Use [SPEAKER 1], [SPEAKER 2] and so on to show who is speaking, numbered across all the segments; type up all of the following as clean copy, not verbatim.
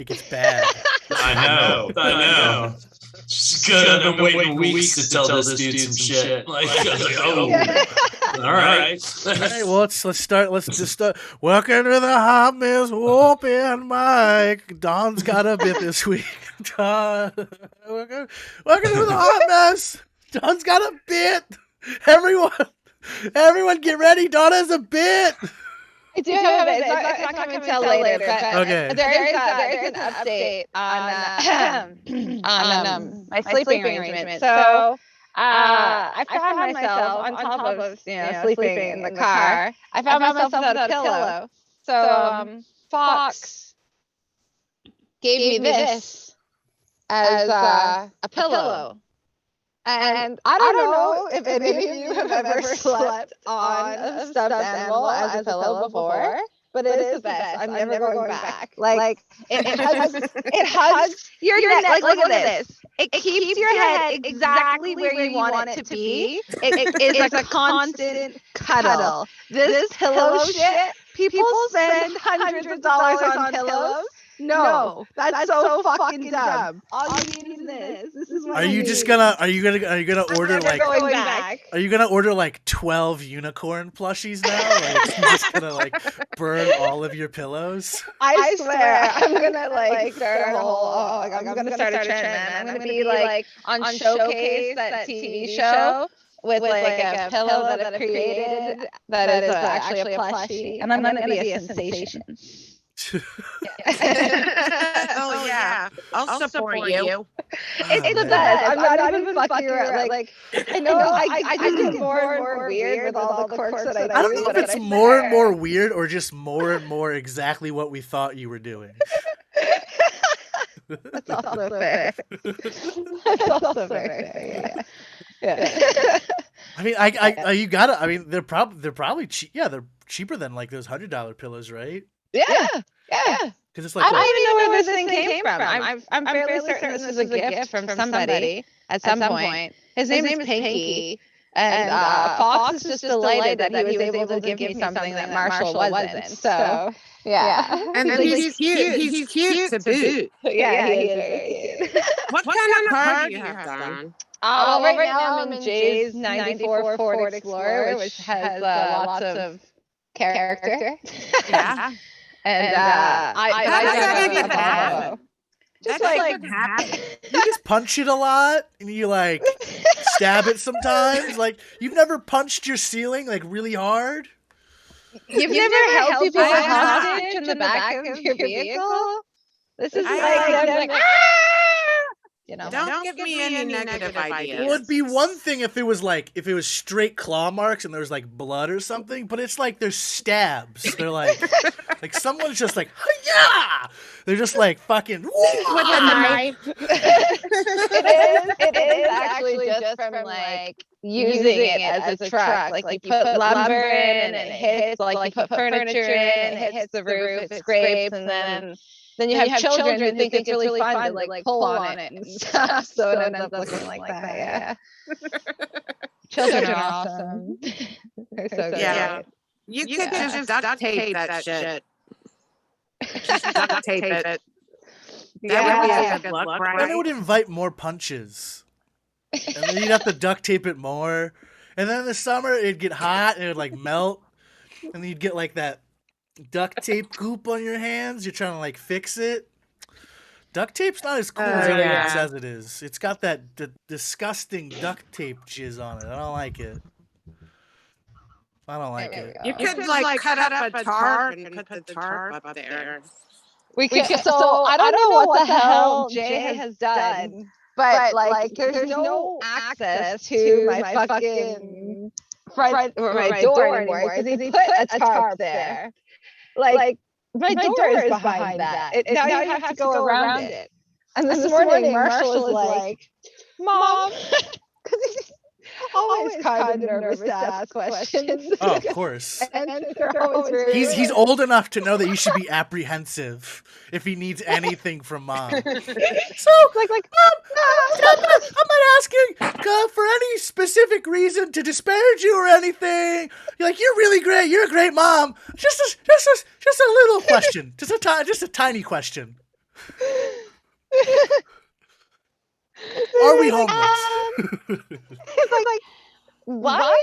[SPEAKER 1] It gets bad.
[SPEAKER 2] I know. It's good. I've been waiting weeks to tell this dude some shit. Like, I was like, oh, all right.
[SPEAKER 1] All right, well, let's start. Let's just start. Welcome to the Hot Mess Open Mic. Don's got a bit this week. Welcome to the Hot Mess. Don's got a bit. Everyone, get ready. Don has a bit.
[SPEAKER 3] I do have a bit. It's not coming until later. But
[SPEAKER 1] Okay.
[SPEAKER 3] There is an update on my sleeping arrangement. So I found myself on top of sleeping in the car. I found myself without a pillow. So Fox gave me this as a pillow. And I don't know if any of you have ever slept on a stuffed animal as a pillow before, but it is the best. I'm never going back. Like it hugs your neck. Like, look at this. It keeps your head exactly where you want it to be. It is a constant cuddle. This pillow shit, people spend hundreds of dollars on pillows. No, that's so fucking dumb. All you need is this. This is what
[SPEAKER 1] Are you gonna order like?
[SPEAKER 3] Going back.
[SPEAKER 1] Are you gonna order like 12 unicorn plushies now? Like you're just gonna like burn all of your pillows?
[SPEAKER 3] I swear, I'm gonna start a whole. I'm gonna start a trend, man. I'm gonna be like on Showcase, that TV show, with like a pillow that I've created that is actually a plushie, and I'm gonna be a sensation.
[SPEAKER 4] Oh yeah, I'll support you.
[SPEAKER 3] It's the best. I'm not even fucking around. Like I know I just get more and more weird with all the quirks that I do.
[SPEAKER 1] I don't know if it's more and more weird or just more and more exactly what we thought you were doing.
[SPEAKER 3] That's also fair. That's also fair. Yeah.
[SPEAKER 1] I mean, you gotta. I mean, they're probably cheap. Yeah, they're cheaper than like those $100 pillows, right?
[SPEAKER 3] Yeah.
[SPEAKER 1] Because it's like
[SPEAKER 3] I don't even know where this thing came from. I'm fairly certain this was a gift from somebody at some point. His name is Pinky, and Fox is just delighted that he was able to give me something that Marshall wasn't. So yeah,
[SPEAKER 4] and he's cute. He's cute to boot.
[SPEAKER 3] Yeah, he is very cute.
[SPEAKER 4] What kind of car do you have, Don?
[SPEAKER 3] Well, right now I'm in Jay's '94 Ford Explorer, which has lots of character.
[SPEAKER 4] Yeah.
[SPEAKER 3] And
[SPEAKER 4] I
[SPEAKER 3] don't know.
[SPEAKER 4] Just like happen.
[SPEAKER 1] You just punch it a lot, and you like stab it sometimes. Like you've never punched your ceiling like really hard.
[SPEAKER 3] You've never held people hostage in the back of your vehicle. This is like you know.
[SPEAKER 4] Don't give me any negative ideas.
[SPEAKER 1] Well, it'd be one thing if it was straight claw marks and there was like blood or something, but it's like there's stabs. They're like someone's just like, yeah. They're just like fucking with
[SPEAKER 4] a knife.
[SPEAKER 3] It is actually just from like using it as a truck. Like you put lumber in and it hits. Like you put furniture in and it hits the roof. It scrapes and then you have children who think it's really fun to like pull on it and stuff. So it ends up looking like that. Yeah. Children are awesome. They're so good.
[SPEAKER 4] Yeah. You could just duct tape that shit. Just duct tape it. That would be a good look, right?
[SPEAKER 1] Then it would invite more punches. And then you'd have to duct tape it more. And then in the summer it'd get hot and it would like melt. And then you'd get like that duct tape goop on your hands. You're trying to like fix it. Duct tape's not as cool as everyone says it is. It's got that disgusting duct tape jizz on it. I don't like it.
[SPEAKER 4] You could like cut up a tarp and put the tarp up there.
[SPEAKER 3] We could. So I don't know what the hell Jay has done, but like there's no access to my fucking front or my door anymore because he put a tarp there. Like my door is behind that. Now you have to go around it. And this morning Marshall is like, Mom, because he's always kind of nervous to ask questions.
[SPEAKER 1] Oh, of course.
[SPEAKER 3] And they're always very
[SPEAKER 1] he's old enough to know that you should be apprehensive if he needs anything from Mom. So, like Mom, I'm not asking for any specific reason to disparage you or anything. You're really great. You're a great mom. Just a little question. Just a tiny question. Are we homeless?
[SPEAKER 3] It's like, why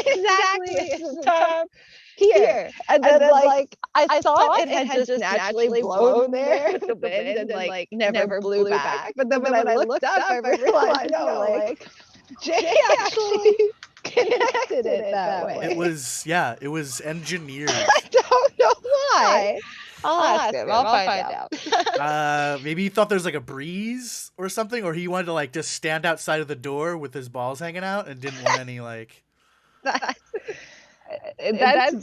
[SPEAKER 3] exactly is the tarp here? And then like I thought it had just naturally blown there with the wind and like never blew back. But then when I looked up, I realized no, like Jay actually connected it that way.
[SPEAKER 1] It was engineered.
[SPEAKER 3] I don't know why. I'll ask him. I'll find out.
[SPEAKER 1] Maybe he thought there's like a breeze or something, or he wanted to like just stand outside of the door with his balls hanging out and didn't want any like.
[SPEAKER 3] That's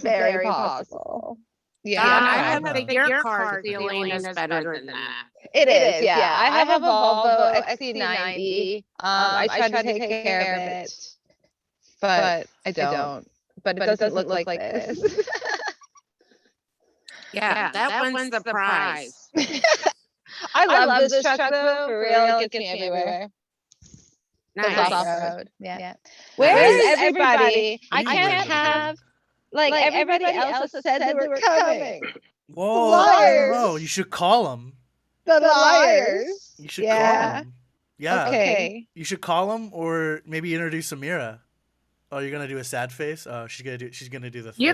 [SPEAKER 3] very possible.
[SPEAKER 4] Yeah, I have a your car feeling is better than that.
[SPEAKER 3] It is, yeah. I have a Volvo XC90. I tried to take care of it, but I don't. But it doesn't look like this.
[SPEAKER 4] Yeah, that wins the prize.
[SPEAKER 3] I love this truck though, for real. It gets me everywhere.
[SPEAKER 4] Nice.
[SPEAKER 3] Off road. Yeah. Where is everybody? I can't have like everybody else said they were coming.
[SPEAKER 1] Whoa!
[SPEAKER 3] Liars.
[SPEAKER 1] No, you should call them.
[SPEAKER 3] The liars.
[SPEAKER 1] You should call them. Yeah.
[SPEAKER 3] Okay.
[SPEAKER 1] You should call them, or maybe introduce Amira. Oh, you're gonna do a sad face. Oh, she's gonna do the.
[SPEAKER 4] You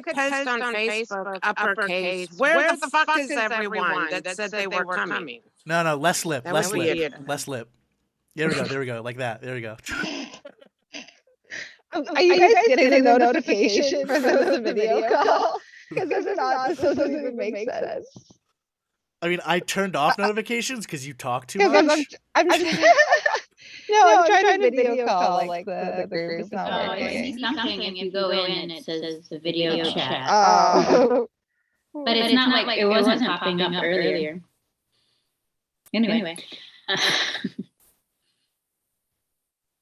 [SPEAKER 4] could post on Facebook uppercase. Where the fuck is everyone that said they were coming?
[SPEAKER 1] No, less lip. There we go. Like that. There we go.
[SPEAKER 3] Are you guys getting a notification for the video call? Because this doesn't even make sense.
[SPEAKER 1] I mean, I turned off notifications because you talk too much.
[SPEAKER 3] I'm trying to video call like the group is not working.
[SPEAKER 5] It's something if you go in and it says the video chat.
[SPEAKER 3] Oh.
[SPEAKER 5] But it's not like it wasn't popping up earlier. Anyway.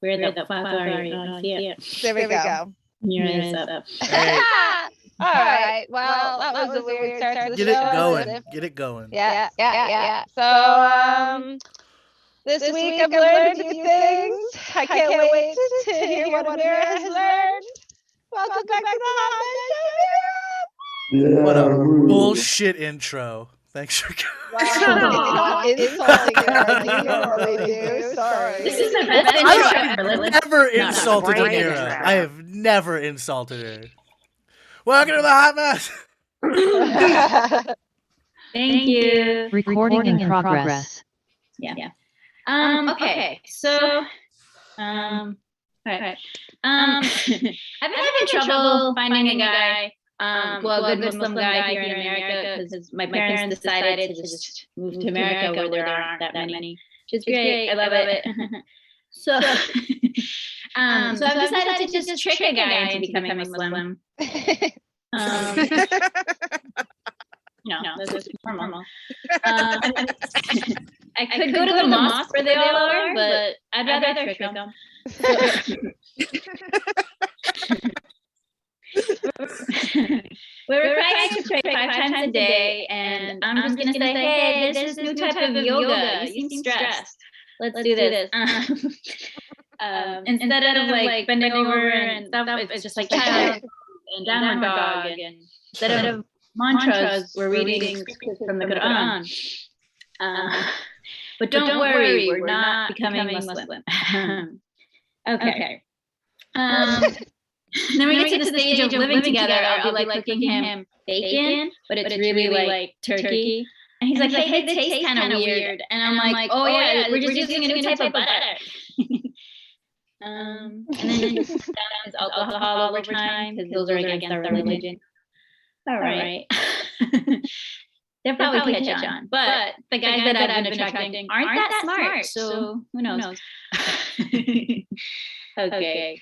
[SPEAKER 5] Where the fuck are you? Yeah.
[SPEAKER 3] There we go.
[SPEAKER 5] Here up.
[SPEAKER 1] Hey.
[SPEAKER 3] All right. Well, that was a weird start to the show.
[SPEAKER 1] Get it going.
[SPEAKER 3] Yeah. So, this week I've learned a few things. I can't wait to hear what Amira has learned. Welcome back to the Hot Man Show, Amira.
[SPEAKER 1] What a bullshit intro. Thanks for
[SPEAKER 3] Not insulting her. You normally do. Sorry.
[SPEAKER 5] This is the best intro ever.
[SPEAKER 1] I've never insulted Amira. I have never insulted her. Welcome to the Hot Mess.
[SPEAKER 5] Thank you.
[SPEAKER 6] Recording in progress.
[SPEAKER 5] Yeah. Okay. So, all right. I've been having trouble finding a guy. Well, a good Muslim guy here in America because my parents decided to just move to America where there aren't that many, which is great. I love it. So I've decided to just trick a guy into becoming Muslim. No, this is normal. I could go to the mosque where they all are, but I'd rather trick them. We're practicing to pray 5 times a day, and I'm just gonna say, hey, there's this new type of yoga. You seem stressed. Let's do this. Instead of like bending over and stuff, it's just like child and downward dog. And instead of mantras, we're reading from the Quran. But don't worry, we're not becoming Muslim. Okay. Then we get to the stage of living together. I'll be like cooking him bacon, but it's really like turkey. And he's like, hey, this tastes kind of weird. And I'm like, oh yeah, we're just using a new type of butter. And then he downs alcohol over time because those are against our religion. All right. They'll probably catch on. But the guys that I've been attracting aren't that smart. So who knows? Okay.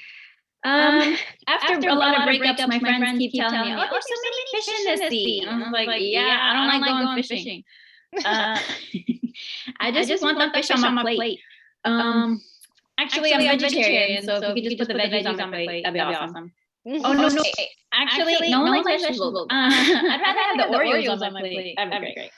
[SPEAKER 5] After a lot of breakups, my friends keep telling me, oh, there's so many fish in this sea. And I'm like, yeah, I don't like going fishing. I just want the fish on my plate. Actually, I'm vegetarian, so if you could just put the veggies on my plate, that'd be awesome. Oh, no. Actually, no one likes vegetables. I'd rather have the Oreos on my plate. That'd be great.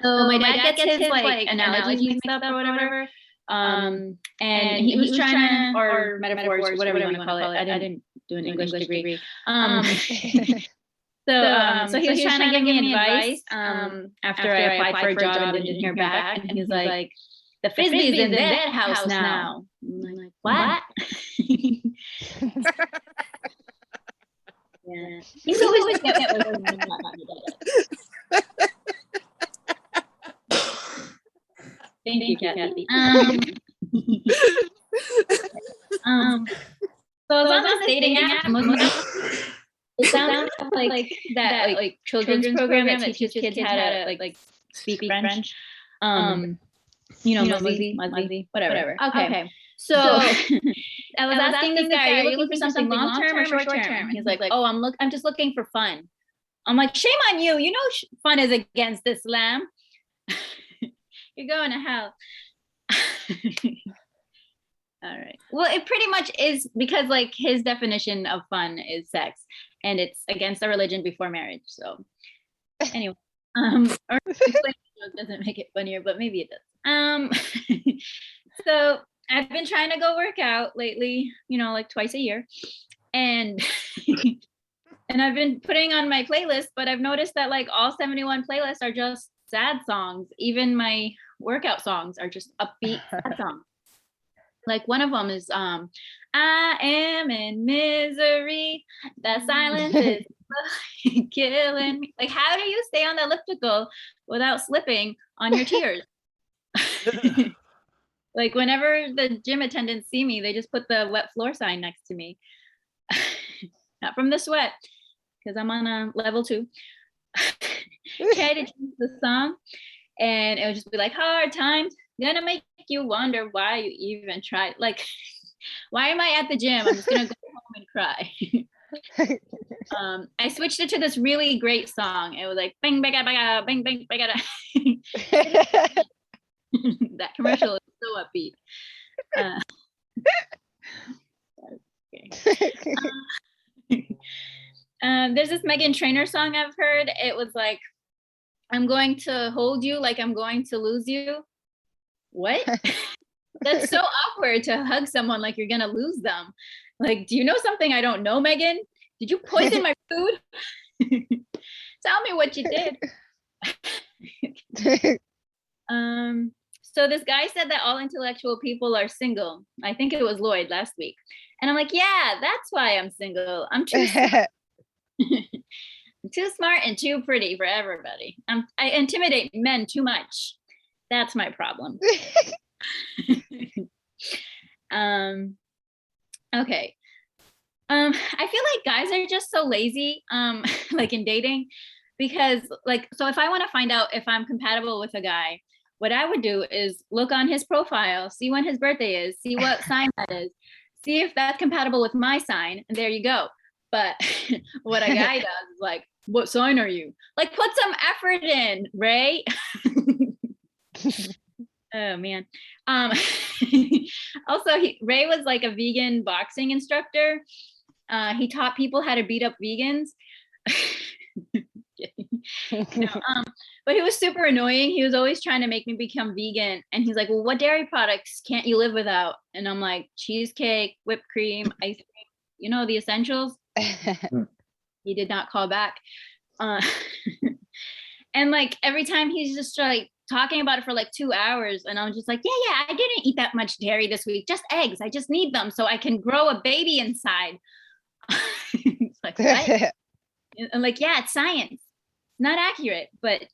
[SPEAKER 5] So my dad gets his like analogies mixed up or whatever. And he was trying to, or metaphors, whatever you want to call it. I didn't do an English degree. So he was trying to give me advice after I applied for a job and didn't hear back. And he's like, the frisbee is in that house now. I'm like, what? Yeah. He's always Thank you, Kathy. So I was on this dating app. It sounds like that like children's program that teaches kids how to like speak French. Muzzy, whatever. Okay. So I was asking this guy, are you looking for something long term or short term? He's like, oh, I'm just looking for fun. I'm like, shame on you. You know, fun is against Islam. You're going to hell. All right. Well, it pretty much is, because like his definition of fun is sex, and it's against a religion before marriage. So anyway, or doesn't make it funnier, but maybe it does. So I've been trying to go work out lately, like twice a year, and and I've been putting on my playlist, but I've noticed that like all 71 playlists are just sad songs. Even my workout songs are just upbeat sad songs. Like one of them is I am in misery, that silence is killing me. Like, how do you stay on the elliptical without slipping on your tears? Like whenever the gym attendants see me, they just put the wet floor sign next to me. Not from the sweat, because I'm on a level 2. Try to change the song, and it would just be like, hard times gonna make you wonder why you even tried. Like, why am I at the gym? I'm just gonna go home and cry. I switched it to this really great song. It was like bang bang bang bang bang bang. That commercial is so upbeat. There's this Meghan Trainor song I've heard. It was like, I'm going to hold you like I'm going to lose you. What? That's so awkward to hug someone like you're gonna lose them. Like, do you know something I don't know, Megan? Did you poison my food? Tell me what you did. So this guy said that all intellectual people are single. I think it was Lloyd last week. And I'm like, yeah, that's why I'm single. I'm too smart. I'm too smart and too pretty for everybody. I intimidate men too much. That's my problem. Okay. I feel like guys are just so lazy, like in dating, because like, so if I want to find out if I'm compatible with a guy, what I would do is look on his profile, see when his birthday is, see what sign that is, see if that's compatible with my sign, and there you go. But what a guy does is like, what sign are you? Like, put some effort in, Ray. Oh man. Also, Ray was like a vegan boxing instructor. He taught people how to beat up vegans. But he was super annoying. He was always trying to make me become vegan, and he's like, well, what dairy products can't you live without? And I'm like, cheesecake, whipped cream, ice cream, the essentials. He did not call back. And like every time he's just like talking about it for like 2 hours, and I'm just like, yeah, I didn't eat that much dairy this week, just eggs. I just need them so I can grow a baby inside. It's like, what? I'm like, yeah, it's science. Not accurate, but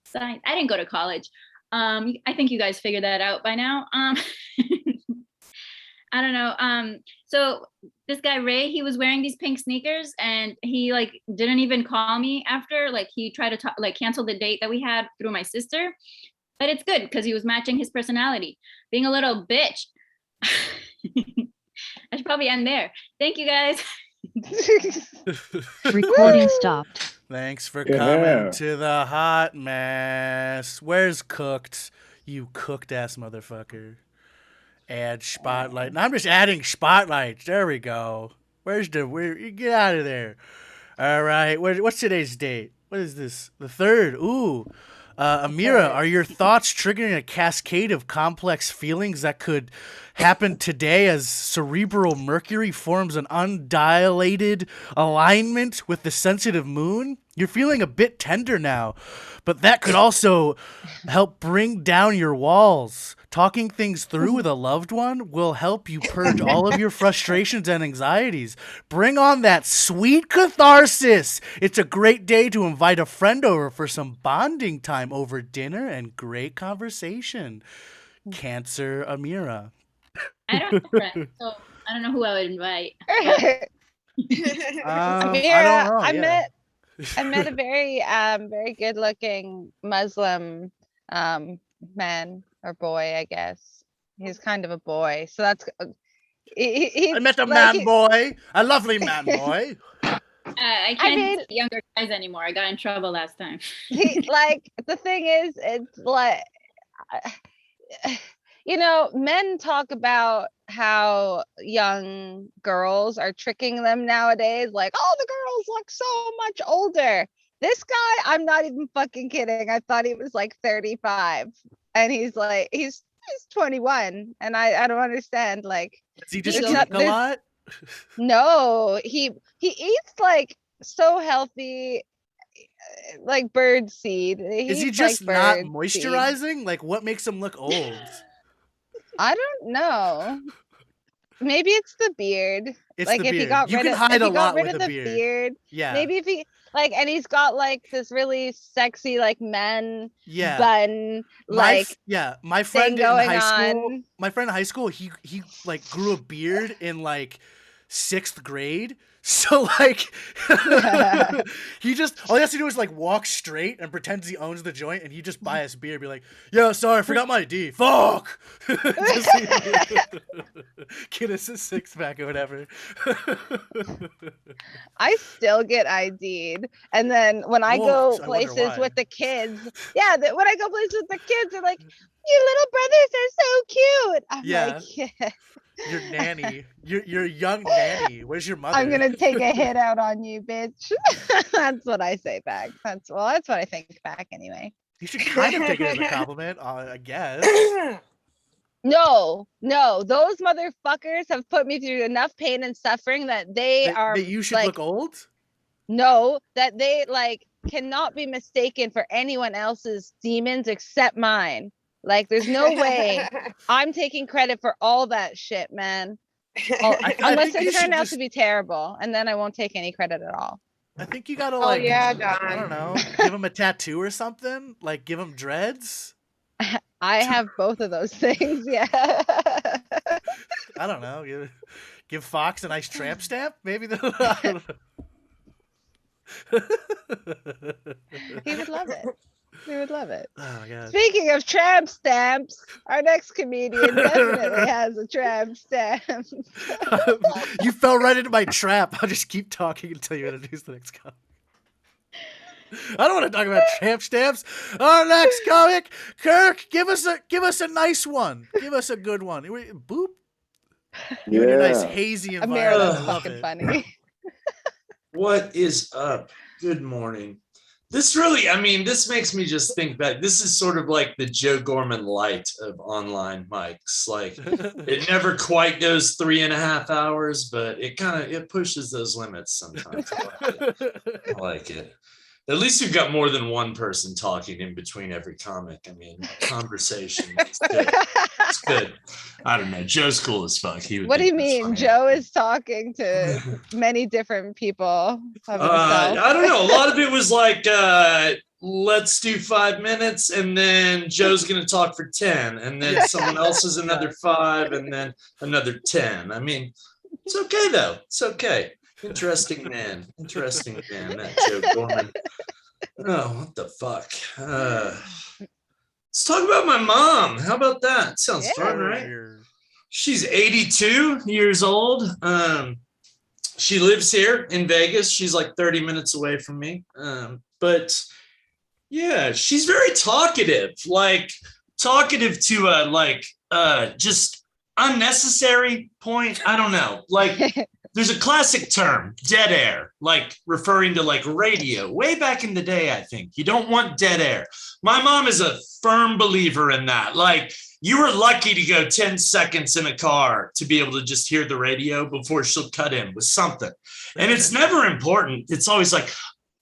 [SPEAKER 5] science. I didn't go to college. I think you guys figured that out by now. I don't know. So this guy Ray, he was wearing these pink sneakers, and he like didn't even call me after. Like, he tried to cancel the date that we had through my sister, but it's good because he was matching his personality, being a little bitch. I should probably end there. Thank you guys.
[SPEAKER 6] Recording stopped.
[SPEAKER 1] Thanks for coming to the hot mess. Where's Cooked? You cooked ass motherfucker. Add spotlight. No, I'm just adding spotlights. There we go. Where get out of there. All right. What's today's date? What is this? The 3rd. Ooh. Amira, are your thoughts triggering a cascade of complex feelings that could happened today as cerebral Mercury forms an undilated alignment with the sensitive moon. You're feeling a bit tender now, but that could also help bring down your walls. Talking things through with a loved one will help you purge all of your frustrations and anxieties. Bring on that sweet catharsis. It's a great day to invite a friend over for some bonding time over dinner and great conversation. Cancer Amira.
[SPEAKER 5] I don't have friends, so I don't know who I would invite.
[SPEAKER 3] Amira,
[SPEAKER 1] I don't know.
[SPEAKER 3] I met a very very good looking Muslim man or boy, I guess. He's kind of a boy. So that's
[SPEAKER 1] I met a man boy, a lovely man boy.
[SPEAKER 5] I can't date younger guys anymore. I got in trouble last time.
[SPEAKER 3] The thing is, it's like, men talk about how young girls are tricking them nowadays. Like, oh, the girls look so much older. This guy, I'm not even fucking kidding. I thought he was like 35, and he's 21, and I don't understand. Like,
[SPEAKER 1] does he just drink a lot?
[SPEAKER 3] No, he eats like so healthy, like bird seed.
[SPEAKER 1] Is he just not moisturizing? Seed. Like, what makes him look old?
[SPEAKER 3] I don't know. Maybe it's the beard.
[SPEAKER 1] It's
[SPEAKER 3] like
[SPEAKER 1] the
[SPEAKER 3] if
[SPEAKER 1] beard.
[SPEAKER 3] he got
[SPEAKER 1] you
[SPEAKER 3] rid
[SPEAKER 1] can
[SPEAKER 3] of,
[SPEAKER 1] hide
[SPEAKER 3] if
[SPEAKER 1] a
[SPEAKER 3] he got
[SPEAKER 1] lot
[SPEAKER 3] rid
[SPEAKER 1] with
[SPEAKER 3] of
[SPEAKER 1] a
[SPEAKER 3] the
[SPEAKER 1] beard. Yeah.
[SPEAKER 3] Maybe if he and he's got like this really sexy like men bun
[SPEAKER 1] my friend in high school.
[SPEAKER 3] On.
[SPEAKER 1] My friend in high school, he like grew a beard in like 6th grade. So like he just all he has to do is like walk straight and pretends he owns the joint, and he just buy his beer, be like, "Yo, sorry, I forgot my ID. Fuck." Get us a 6-pack or whatever.
[SPEAKER 3] I still get ID'd, and then when I go places with the kids, when I go places with the kids, they're like, "Your little brothers are so cute." I'm like, "Yeah."
[SPEAKER 1] Your nanny, your young nanny. Where's your mother?
[SPEAKER 3] I'm gonna take a hit out on you, bitch. That's what I say back. That's what I think back anyway.
[SPEAKER 1] You should kind of take it as a compliment, I guess.
[SPEAKER 3] No, those motherfuckers have put me through enough pain and suffering that
[SPEAKER 1] that you should look old.
[SPEAKER 3] No, that they like cannot be mistaken for anyone else's demons except mine. Like, there's no way I'm taking credit for all that shit, man. Unless it turned out to be terrible, and then I won't take any credit at all.
[SPEAKER 1] I think you gotta
[SPEAKER 4] Don.
[SPEAKER 1] I don't know, give him a tattoo or something. Like, give him dreads.
[SPEAKER 3] I have both of those things. Yeah.
[SPEAKER 1] I don't know. Give Fox a nice tramp stamp. Maybe.
[SPEAKER 3] He would love it. We would love it.
[SPEAKER 1] Oh my God.
[SPEAKER 3] Speaking of tramp stamps, our next comedian definitely has a tramp stamp.
[SPEAKER 1] You fell right into my trap. I'll just keep talking until you introduce the next comic. I don't want to talk about tramp stamps. Our next comic, Kirk, give us a nice one. Give us a good one. Boop. You and your nice hazy environment.
[SPEAKER 3] That's fucking funny.
[SPEAKER 2] What is up? Good morning. This makes me just think back. This is sort of like the Joe Gorman light of online mics. Like, it never quite goes 3.5 hours, but it pushes those limits sometimes. I like it. At least you've got more than one person talking in between every comic. I mean, conversation. It's good. It's good. I don't know. Joe's cool as fuck.
[SPEAKER 3] What do you mean? Joe is talking to many different people.
[SPEAKER 2] I don't know. A lot of it was like, let's do 5 minutes, and then Joe's going to talk for 10, and then someone else is another 5, and then another 10. I mean, it's okay, though. It's okay. Interesting man, that Joe Gorman. Oh, what the fuck? Let's talk about my mom. How about that? Sounds fun, right? She's 82 years old. She lives here in Vegas. She's like 30 minutes away from me. But yeah, she's very talkative. Like, talkative to just unnecessary point. I don't know. Like, there's a classic term, dead air, like referring to like radio way back in the day. I think you don't want dead air. My mom is a firm believer in that. Like, you were lucky to go 10 seconds in a car to be able to just hear the radio before she'll cut in with something. And it's never important. It's always like,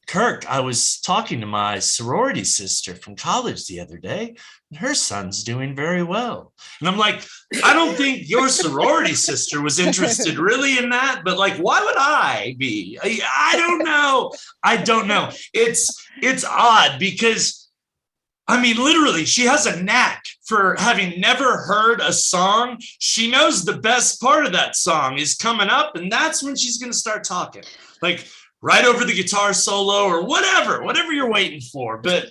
[SPEAKER 2] Kirk, I was talking to my sorority sister from college the other day, and her son's doing very well. And I'm like, I don't think your sorority sister was interested really in that, but like, why would I be? I don't know. I don't know. It's odd because, I mean, literally, she has a knack for having never heard a song. She knows the best part of that song is coming up, and that's when she's going to start talking. Like, right over the guitar solo or whatever you're waiting for. But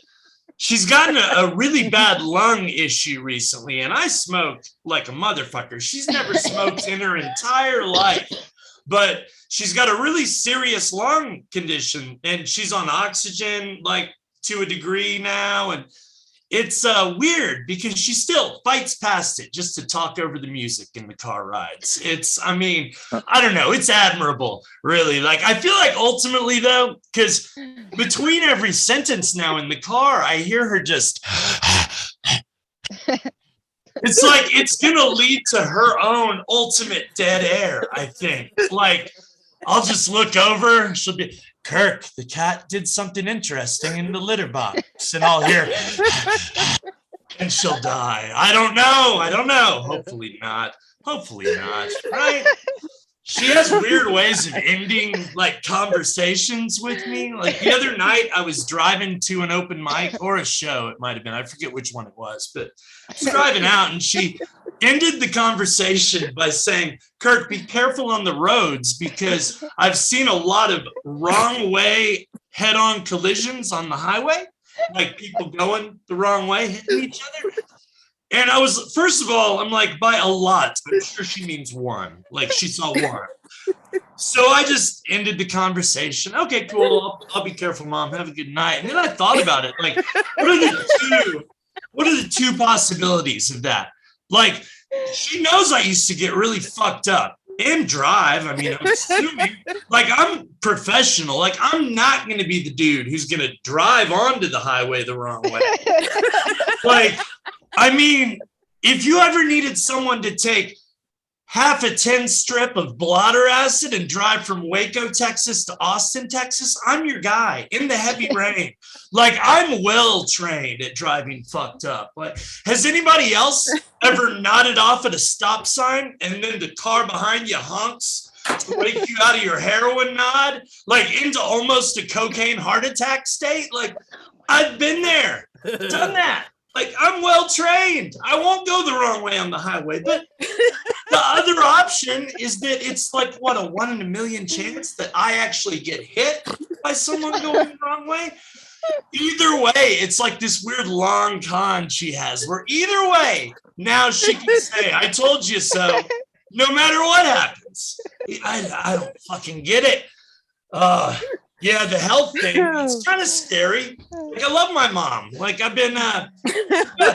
[SPEAKER 2] she's gotten a really bad lung issue recently, and I smoked like a motherfucker. She's never smoked in her entire life, but she's got a really serious lung condition, and she's on oxygen like to a degree now. And it's weird because she still fights past it just to talk over the music in the car rides. I mean, I don't know. It's admirable, really. Like, I feel like ultimately, though, because between every sentence now in the car, I hear her just, it's like it's going to lead to her own ultimate dead air, I think. Like, I'll just look over. She'll be, Kirk, the cat did something interesting in the litter box, and I'll hear, and she'll die. I don't know. Hopefully not, right? She has weird ways of ending like conversations with me. Like the other night, I was driving to an open mic or a show. It might've been, I forget which one it was, but I was driving out and she ended the conversation by saying, Kirk, be careful on the roads because I've seen a lot of wrong way head-on collisions on the highway, like people going the wrong way, hitting each other. And I was, first of all, I'm like, by a lot, I'm sure she means one, like she saw one. So I just ended the conversation. Okay, cool. I'll be careful, Mom. Have a good night. And then I thought about it. Like, what are the two possibilities of that? Like, she knows I used to get really fucked up and drive. I mean, I'm assuming, like, I'm professional. Like, I'm not going to be the dude who's going to drive onto the highway the wrong way. Like, I mean, if you ever needed someone to take half a 10 strip of blotter acid and drive from Waco, Texas to Austin, Texas, I'm your guy in the heavy rain. Like, I'm well trained at driving fucked up. Like, has anybody else ever nodded off at a stop sign and then the car behind you honks to wake you out of your heroin nod, like into almost a cocaine heart attack state? Like, I've been there, done that. Like, I'm well trained. I won't go the wrong way on the highway. But the other option is that it's like, what, a 1 in a million chance that I actually get hit by someone going the wrong way? Either way, it's like this weird long con she has where either way, now she can say, I told you so, no matter what happens. I don't fucking get it. Yeah, the health thing, it's kind of scary. Like, I love my mom. Like, I've been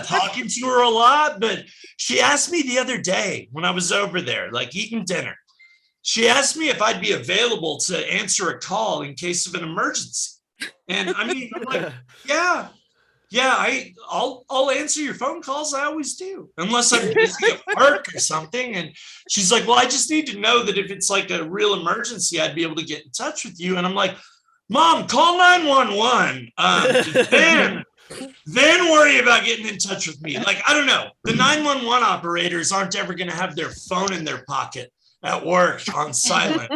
[SPEAKER 2] talking to her a lot, but she asked me the other day when I was over there, like eating dinner, she asked me if I'd be available to answer a call in case of an emergency. And I mean, I'm like, yeah, I'll answer your phone calls. I always do, unless I'm busy at work or something. And she's like, well, I just need to know that if it's like a real emergency, I'd be able to get in touch with you. And I'm like, Mom, call 911. Then worry about getting in touch with me. Like, I don't know. The 911 operators aren't ever going to have their phone in their pocket at work on silent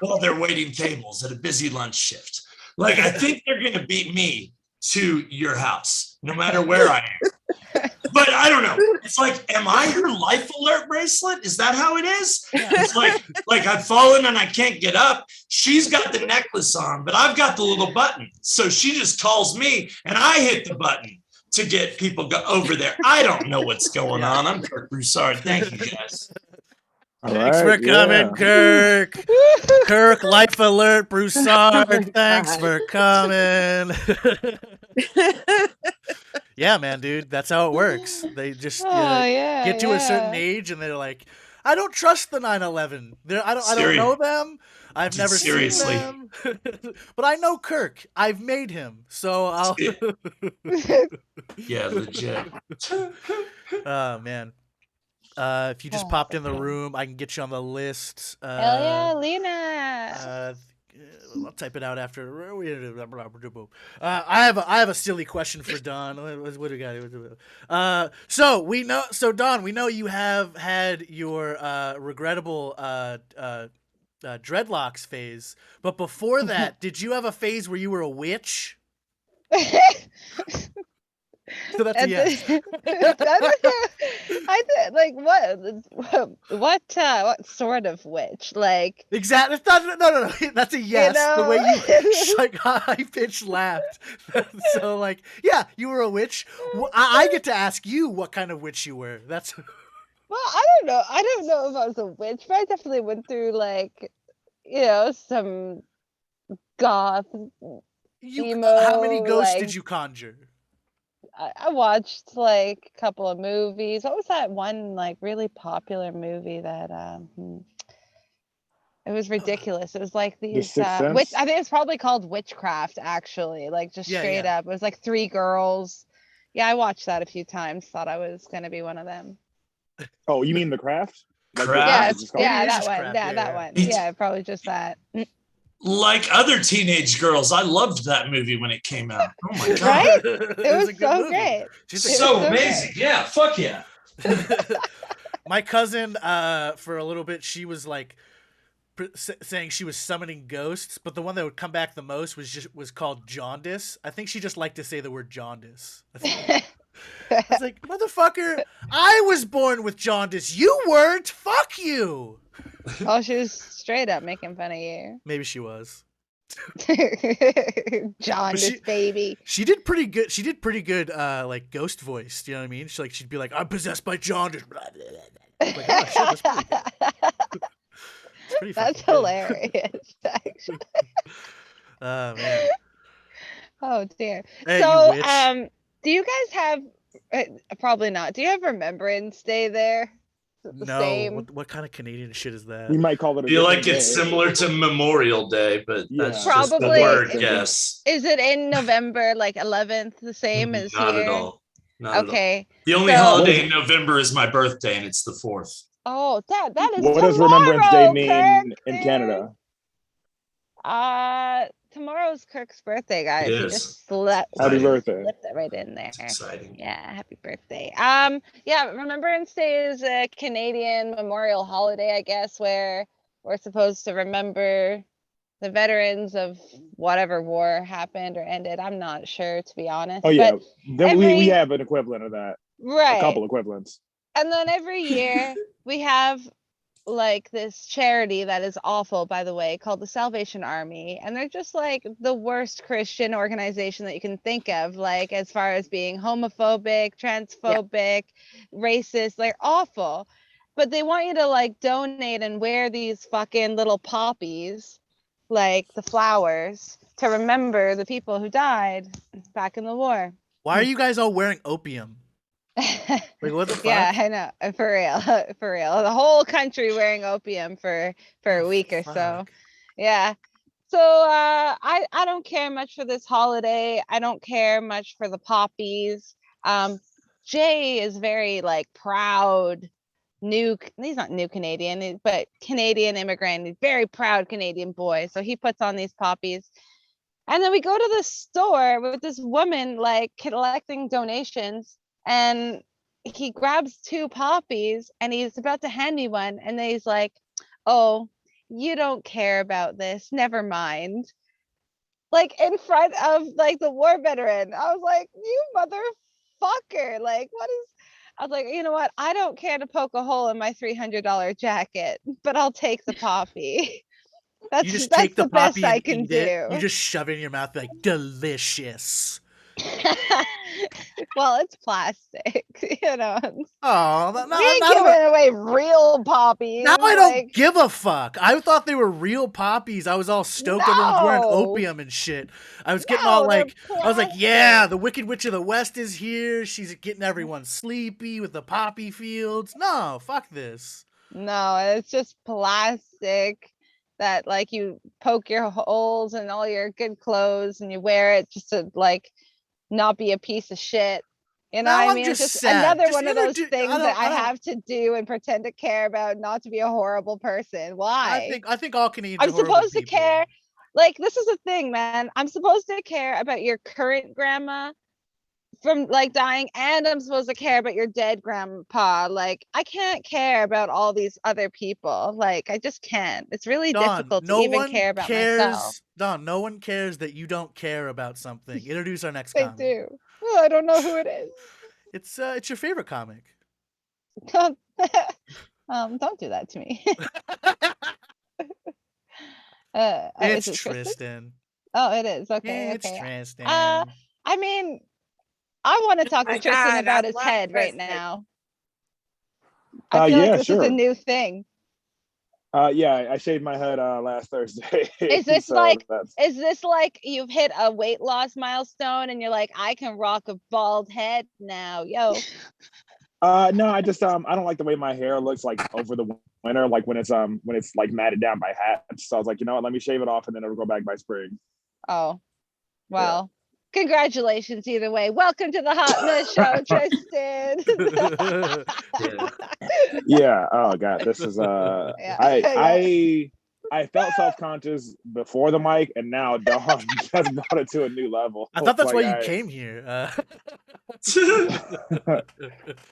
[SPEAKER 2] while they're waiting tables at a busy lunch shift. Like, I think they're going to beat me to your house, no matter where I am. But I don't know. It's like, am I her life alert bracelet? Is that how it is? It's like I've fallen and I can't get up. She's got the necklace on, but I've got the little button. So she just calls me and I hit the button to get people over there. I don't know what's going on. I'm Kirk Broussard. Thank you, guys.
[SPEAKER 1] Thanks for coming, Kirk. Kirk, life alert, Broussard. Thanks for coming. Yeah, man, dude, that's how it works. They just get to a certain age and they're like, I don't trust the 9/11. I don't know them. I've never
[SPEAKER 2] Seriously.
[SPEAKER 1] seen them. But I know Kirk. I've made him. So I'll
[SPEAKER 2] Yeah, legit.
[SPEAKER 1] Oh man. If you just popped in the room, I can get you on the list.
[SPEAKER 3] Hell yeah, Lena.
[SPEAKER 1] I'll type it out after. I have a silly question for Don. What do we got? So Don, we know you have had your regrettable dreadlocks phase, but before that, did you have a phase where you were a witch? So that's a yes.
[SPEAKER 3] I did, like, what sort of witch? Like,
[SPEAKER 1] Exactly. No. That's a yes. The way you like high pitched laughed. So like, yeah, you were a witch. I get to ask you what kind of witch you were. That's.
[SPEAKER 3] Well, I don't know if I was a witch, but I definitely went through like, some goth emo.
[SPEAKER 1] How many ghosts
[SPEAKER 3] like,
[SPEAKER 1] did you conjure?
[SPEAKER 3] I watched like a couple of movies. What was that one like really popular movie that it was ridiculous. It was like these which I think it's probably called Witchcraft, actually. Like just straight up. It was like 3 girls. Yeah, I watched that a few times, thought I was gonna be one of them.
[SPEAKER 7] Oh, you mean The Craft?
[SPEAKER 2] Craft?
[SPEAKER 3] Yeah, that one. Yeah, that one. Yeah, probably just that.
[SPEAKER 2] Like other teenage girls, I loved that movie when it came out. Oh my god.
[SPEAKER 3] Right? It was so great.
[SPEAKER 2] So amazing. Yeah, fuck yeah.
[SPEAKER 1] My cousin, for a little bit, she was like saying she was summoning ghosts, but the one that would come back the most was called jaundice. I think she just liked to say the word jaundice. I was like, motherfucker, I was born with jaundice. You weren't. Fuck you.
[SPEAKER 3] Oh, she was straight up making fun of you.
[SPEAKER 1] Maybe she was.
[SPEAKER 3] Jaundice, baby.
[SPEAKER 1] She did pretty good. She did pretty good, like ghost voice. Do you know what I mean? She'd be like, "I'm possessed by jaundice." Like, oh, shit, that's
[SPEAKER 3] hilarious, actually.
[SPEAKER 1] Oh man.
[SPEAKER 3] Oh dear.
[SPEAKER 1] Hey,
[SPEAKER 3] so, do you guys have? Probably not. Do you have Remembrance Day there?
[SPEAKER 1] No. What kind of Canadian shit is that?
[SPEAKER 7] We might call it.
[SPEAKER 2] I feel like it's similar to Memorial Day, but that's just the word guess.
[SPEAKER 3] Is it in November, like 11th, the same as
[SPEAKER 2] Not
[SPEAKER 3] here?
[SPEAKER 2] at all. Not
[SPEAKER 3] okay.
[SPEAKER 2] At all. The only holiday in November is my birthday, and it's the 4th.
[SPEAKER 3] Oh, that is.
[SPEAKER 7] What does Remembrance Day mean in Canada?
[SPEAKER 3] Tomorrow's Kirk's birthday, guys.
[SPEAKER 2] It
[SPEAKER 3] he
[SPEAKER 2] is.
[SPEAKER 3] just slept.
[SPEAKER 7] Happy birthday.
[SPEAKER 3] Slipped it right in there.
[SPEAKER 2] It's exciting.
[SPEAKER 3] Yeah, happy birthday. Yeah, Remembrance Day is a Canadian memorial holiday, I guess, where we're supposed to remember the veterans of whatever war happened or ended. I'm not sure, to be honest.
[SPEAKER 7] Oh yeah, then we have an equivalent of that.
[SPEAKER 3] Right.
[SPEAKER 7] A couple equivalents.
[SPEAKER 3] And then every year we have like this charity that is awful, by the way, called the Salvation Army, and they're just like the worst Christian organization that you can think of, like as far as being homophobic, transphobic, racist. They're awful, but they want you to like donate and wear these fucking little poppies, like the flowers, to remember the people who died back in the war.
[SPEAKER 1] Why are you guys all wearing opium? Like, what the fuck?
[SPEAKER 3] Yeah, I know. For real. The whole country wearing opium for a week or so. Yeah. So I don't care much for this holiday. I don't care much for the poppies. Jay is very like proud he's not new Canadian, but Canadian immigrant. He's very proud Canadian boy. So he puts on these poppies. And then we go to the store with this woman like collecting donations. And he grabs 2 poppies and he's about to hand me one. And then he's like, "Oh, you don't care about this. Never mind." Like in front of like the war veteran. I was like, "You motherfucker." Like, I was like, you know what? I don't care to poke a hole in my $300 jacket, but I'll take the poppy. That's the best I can do.
[SPEAKER 1] You just shove it in your mouth like, delicious.
[SPEAKER 3] Well, it's plastic, you know.
[SPEAKER 1] Oh,
[SPEAKER 3] we ain't giving away real poppies.
[SPEAKER 1] Now I don't give a fuck. I thought they were real poppies. I was all stoked. Everyone's wearing opium and shit. I was getting all like, I was like, yeah, the Wicked Witch of the West is here. She's getting everyone sleepy with the poppy fields. No, fuck this.
[SPEAKER 3] No, it's just plastic that like you poke your holes in all your good clothes and you wear it just to like not be a piece of shit. You know
[SPEAKER 1] Now
[SPEAKER 3] what I
[SPEAKER 1] I'm
[SPEAKER 3] mean? It's
[SPEAKER 1] just
[SPEAKER 3] just
[SPEAKER 1] sad.
[SPEAKER 3] another
[SPEAKER 1] Just
[SPEAKER 3] one of those
[SPEAKER 1] introduce.
[SPEAKER 3] things
[SPEAKER 1] I
[SPEAKER 3] that I
[SPEAKER 1] don't.
[SPEAKER 3] have to do and pretend to care about, not to be a horrible person. Why?
[SPEAKER 1] I think all Canadians
[SPEAKER 3] I'm
[SPEAKER 1] are horrible
[SPEAKER 3] supposed to
[SPEAKER 1] people.
[SPEAKER 3] care. Like, this is the thing, man. I'm supposed to care about your current grandma from like dying, and I'm supposed to care about your dead grandpa. Like, I can't care about all these other people. Like, I just can't. It's really
[SPEAKER 1] Dawn,
[SPEAKER 3] difficult to
[SPEAKER 1] no
[SPEAKER 3] even
[SPEAKER 1] one
[SPEAKER 3] care about
[SPEAKER 1] cares.
[SPEAKER 3] myself.
[SPEAKER 1] Dawn, no one cares that you don't care about something. Introduce our next
[SPEAKER 3] They
[SPEAKER 1] comic.
[SPEAKER 3] do. Well, I don't know who it is.
[SPEAKER 1] It's your favorite comic.
[SPEAKER 3] Don't do that to me.
[SPEAKER 1] It's
[SPEAKER 3] Is it Tristan?
[SPEAKER 1] Tristan.
[SPEAKER 3] Oh, it is. Okay,
[SPEAKER 1] It's
[SPEAKER 3] okay.
[SPEAKER 1] Tristan.
[SPEAKER 3] I mean, I want to talk to
[SPEAKER 4] my
[SPEAKER 3] Tristan
[SPEAKER 4] God,
[SPEAKER 3] about
[SPEAKER 4] I
[SPEAKER 3] his
[SPEAKER 4] love
[SPEAKER 3] head right
[SPEAKER 4] Tristan.
[SPEAKER 3] now. I feel like
[SPEAKER 7] Yeah,
[SPEAKER 3] this is a
[SPEAKER 7] sure.
[SPEAKER 3] new thing.
[SPEAKER 7] Yeah, I shaved my head last Thursday.
[SPEAKER 3] Is this
[SPEAKER 7] so
[SPEAKER 3] like
[SPEAKER 7] that's
[SPEAKER 3] is this like you've hit a weight loss milestone and you're like, I can rock a bald head now, yo?
[SPEAKER 7] no, I just I don't like the way my hair looks like over the winter, like when it's like matted down by hats. So I was like, you know what, let me shave it off and then it'll go back by spring.
[SPEAKER 3] Oh, well, congratulations either way. Welcome to the Hot Mess Show, Tristan.
[SPEAKER 2] Yeah.
[SPEAKER 7] Yeah. Oh god, this is
[SPEAKER 3] Yeah.
[SPEAKER 7] I felt self-conscious before the mic, and now Dawn just brought it to a new level.
[SPEAKER 1] I thought that's
[SPEAKER 7] Like,
[SPEAKER 1] why you came here.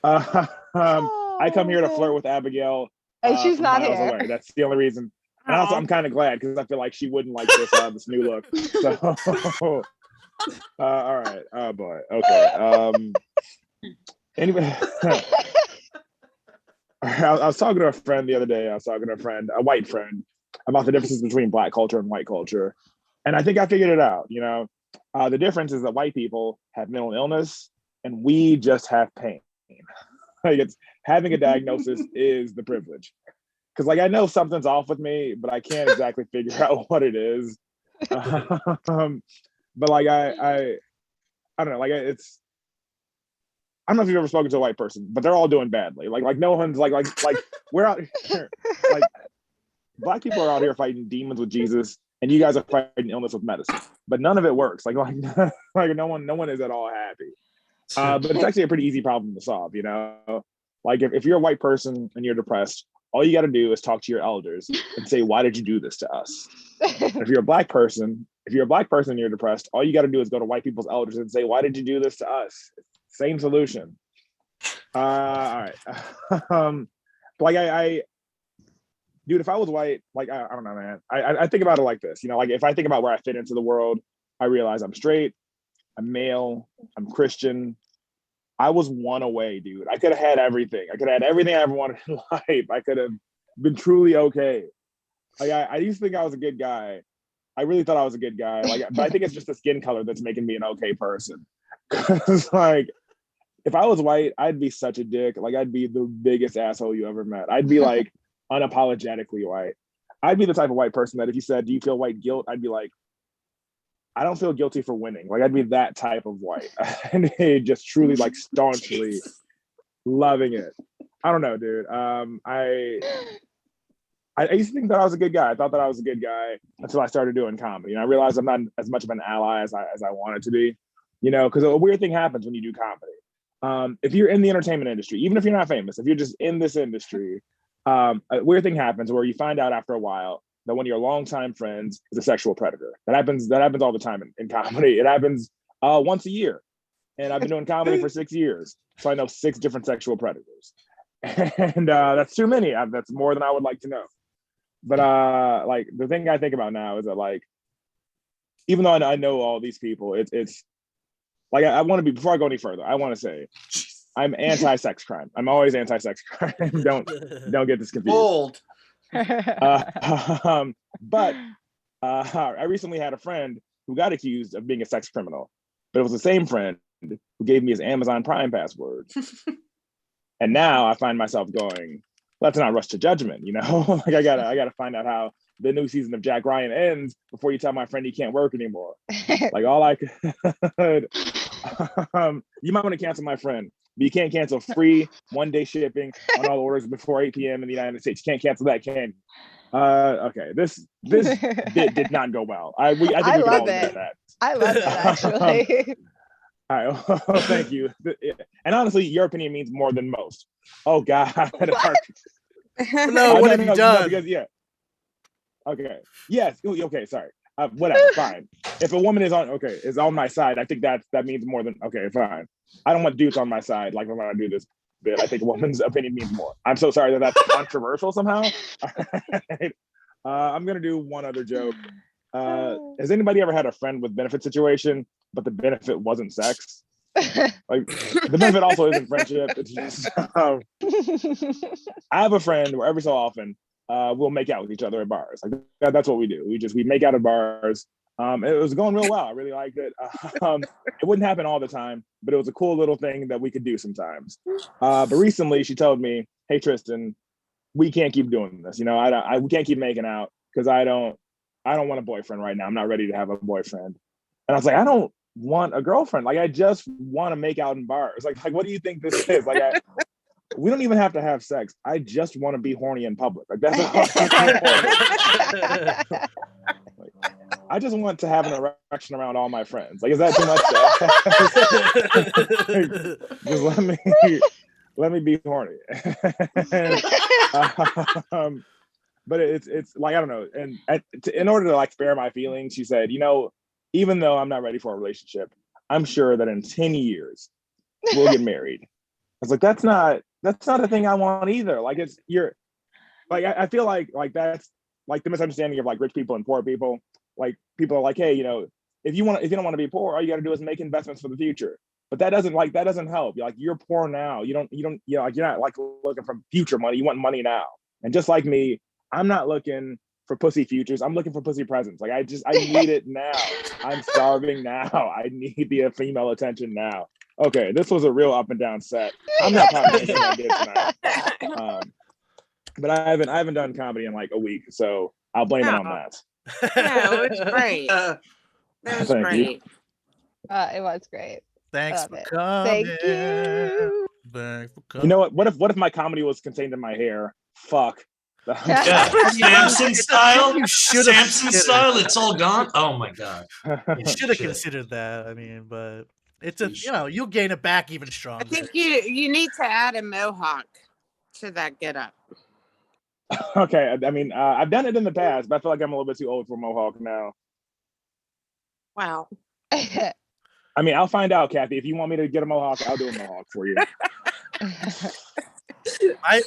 [SPEAKER 7] I come here to flirt with Abigail.
[SPEAKER 3] And she's
[SPEAKER 7] from
[SPEAKER 3] not
[SPEAKER 7] miles
[SPEAKER 3] here.
[SPEAKER 7] away. That's the only reason. And also, I'm kind of glad because I feel like she wouldn't like this new look. So, all right. Oh boy. Okay. Anyway, I was talking to a friend the other day. I was talking to a white friend, about the differences between Black culture and white culture, and I think I figured it out. The difference is that white people have mental illness, and we just have pain. Like, it's having a diagnosis is the privilege. Because like I know something's off with me, but I can't exactly figure out what it is. But like I don't know. Like it's I don't know if you've ever spoken to a white person, but they're all doing badly. Like no one's like we're out here. Like Black people are out here fighting demons with Jesus, and you guys are fighting illness with medicine. But none of it works. Like no one is at all happy. But it's actually a pretty easy problem to solve. Like if you're a white person and you're depressed, all you got to do is talk to your elders and say, "Why did you do this to us?" And if you're a black person and you're depressed, all you got to do is go to white people's elders and say, "Why did you do this to us?" Same solution. All right. Like dude, if I was white, like I don't know, man. I think about it like this. Like if I think about where I fit into the world, I realize I'm straight, I'm male, I'm Christian. I was one away, dude. I could have had everything. I could have had everything I ever wanted in life. I could have been truly okay. Like I used to think I was a good guy. I really thought I was a good guy. But I think it's just the skin color that's making me an okay person. Because like, if I was white, I'd be such a dick. Like I'd be the biggest asshole you ever met. I'd be like unapologetically white. I'd be the type of white person that if you said, "Do you feel white guilt?" I'd be like, I don't feel guilty for winning. Like I'd be that type of white. And just truly like staunchly loving it. I don't know, dude. I used to think that I was a good guy. I thought that I was a good guy until I started doing comedy. And I realized I'm not as much of an ally as I wanted to be, because a weird thing happens when you do comedy. If you're in the entertainment industry, even if you're not famous, if you're just in this industry, a weird thing happens where you find out after a while that one of your longtime friends is a sexual predator. That happens all the time in comedy. It happens once a year. And I've been doing comedy for 6 years. So I know 6 different sexual predators. And that's too many. That's more than I would like to know. But like the thing I think about now is that like, even though I know all these people, it's like I want to be, before I go any further, I want to say I'm anti-sex crime. I'm always anti-sex crime. Don't get this confused.
[SPEAKER 2] Bold.
[SPEAKER 7] But I recently had a friend who got accused of being a sex criminal, but it was the same friend who gave me his Amazon Prime password. And now I find myself going, let's not rush to judgment, Like I gotta find out how the new season of Jack Ryan ends before you tell my friend he can't work anymore. Like all I could, you might want to cancel my friend but you can't cancel free 1-day shipping on all orders before 8 p.m. in the United States. You can't cancel that, can you? Okay, this bit did not go well. I think we can all admit that.
[SPEAKER 3] I love it, actually.
[SPEAKER 7] All right, well, thank you. And honestly, your opinion means more than most. Oh God.
[SPEAKER 1] No, what have you done?
[SPEAKER 7] Because, yeah. Okay. Yes. Okay. Sorry. Whatever. Fine. If a woman is on my side, I think that means more than okay. Fine. I don't want dudes on my side. Like when I do this bit, I think a woman's opinion means more. I'm so sorry that that's controversial somehow. Right. I'm gonna do one other joke. Has anybody ever had a friend with benefit situation, but the benefit wasn't sex? Like the benefit also isn't friendship. It's just I have a friend where every so often we'll make out with each other at bars. Like that's what we do. We make out at bars. It was going real well. I really liked it. It wouldn't happen all the time, but it was a cool little thing that we could do sometimes. But recently she told me, "Hey Tristan, we can't keep doing this. You know, we can't keep making out because I don't want a boyfriend right now. I'm not ready to have a boyfriend." And I was like, I don't want a girlfriend. Like I just want to make out in bars. Like what do you think this is? Like we don't even have to have sex. I just want to be horny in public. Like that's all. Like, I just want to have an erection around all my friends. Like, is that too much? Just let me be horny. But it's like I don't know. And in order to like spare my feelings, she said, you know, even though I'm not ready for a relationship, I'm sure that in 10 years we'll get married. I was like, that's not a thing I want either. Like I feel like that's like the misunderstanding of like rich people and poor people. Like people are like, hey, you know, if you don't want to be poor, all you got to do is make investments for the future. But that doesn't help. You're poor now. You don't like you're not like looking for future money. You want money now. And just like me, I'm not looking for pussy futures. I'm looking for pussy presents. Like I need it now. I'm starving now. I need the female attention now. Okay, this was a real up and down set. I'm not proud of anything I did tonight. But I haven't done comedy in like a week, so I'll blame it on that.
[SPEAKER 4] No, it's great. That was
[SPEAKER 7] Thank
[SPEAKER 4] great.
[SPEAKER 3] It was great.
[SPEAKER 1] Thanks
[SPEAKER 3] Love
[SPEAKER 1] for
[SPEAKER 3] it.
[SPEAKER 1] coming.
[SPEAKER 3] Thank you.
[SPEAKER 1] Thanks for coming.
[SPEAKER 7] You know what? What if my comedy was contained in my hair? Fuck.
[SPEAKER 2] Yeah, Samson style.
[SPEAKER 1] You should have
[SPEAKER 2] Samson style. It's all gone. Oh my god.
[SPEAKER 1] You should have
[SPEAKER 2] Shit.
[SPEAKER 1] considered that. I mean, but it's
[SPEAKER 2] You
[SPEAKER 1] you'll gain it back even
[SPEAKER 4] I
[SPEAKER 1] stronger.
[SPEAKER 4] think you need to add a mohawk to that getup.
[SPEAKER 7] Okay, I mean, I've done it in the past, but I feel like I'm a little bit too old for mohawk now.
[SPEAKER 4] Wow.
[SPEAKER 7] I mean, I'll find out, Kathy. If you want me to get a mohawk, I'll do a mohawk for you.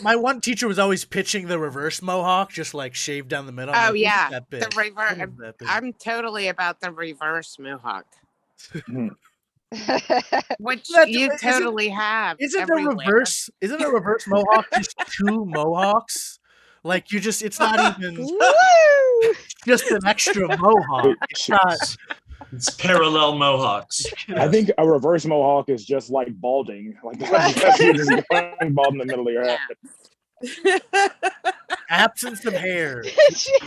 [SPEAKER 1] My one teacher was always pitching the reverse mohawk, just like shaved down the middle.
[SPEAKER 4] Oh
[SPEAKER 1] like,
[SPEAKER 4] yeah,
[SPEAKER 1] that
[SPEAKER 4] the
[SPEAKER 1] bit?
[SPEAKER 4] reverse.
[SPEAKER 1] What is that thing?
[SPEAKER 4] I'm totally about the reverse mohawk, which
[SPEAKER 1] That's-
[SPEAKER 4] you
[SPEAKER 1] isn't-
[SPEAKER 4] totally have.
[SPEAKER 1] Isn't
[SPEAKER 4] everywhere.
[SPEAKER 1] a reverse mohawk just two mohawks? Like it's not even
[SPEAKER 3] Woo!
[SPEAKER 1] just an extra mohawk. It's not.
[SPEAKER 2] It's parallel mohawks.
[SPEAKER 7] I think a reverse mohawk is just like balding. Like that's you're just going bald in the middle of your head.
[SPEAKER 1] Absence of hair.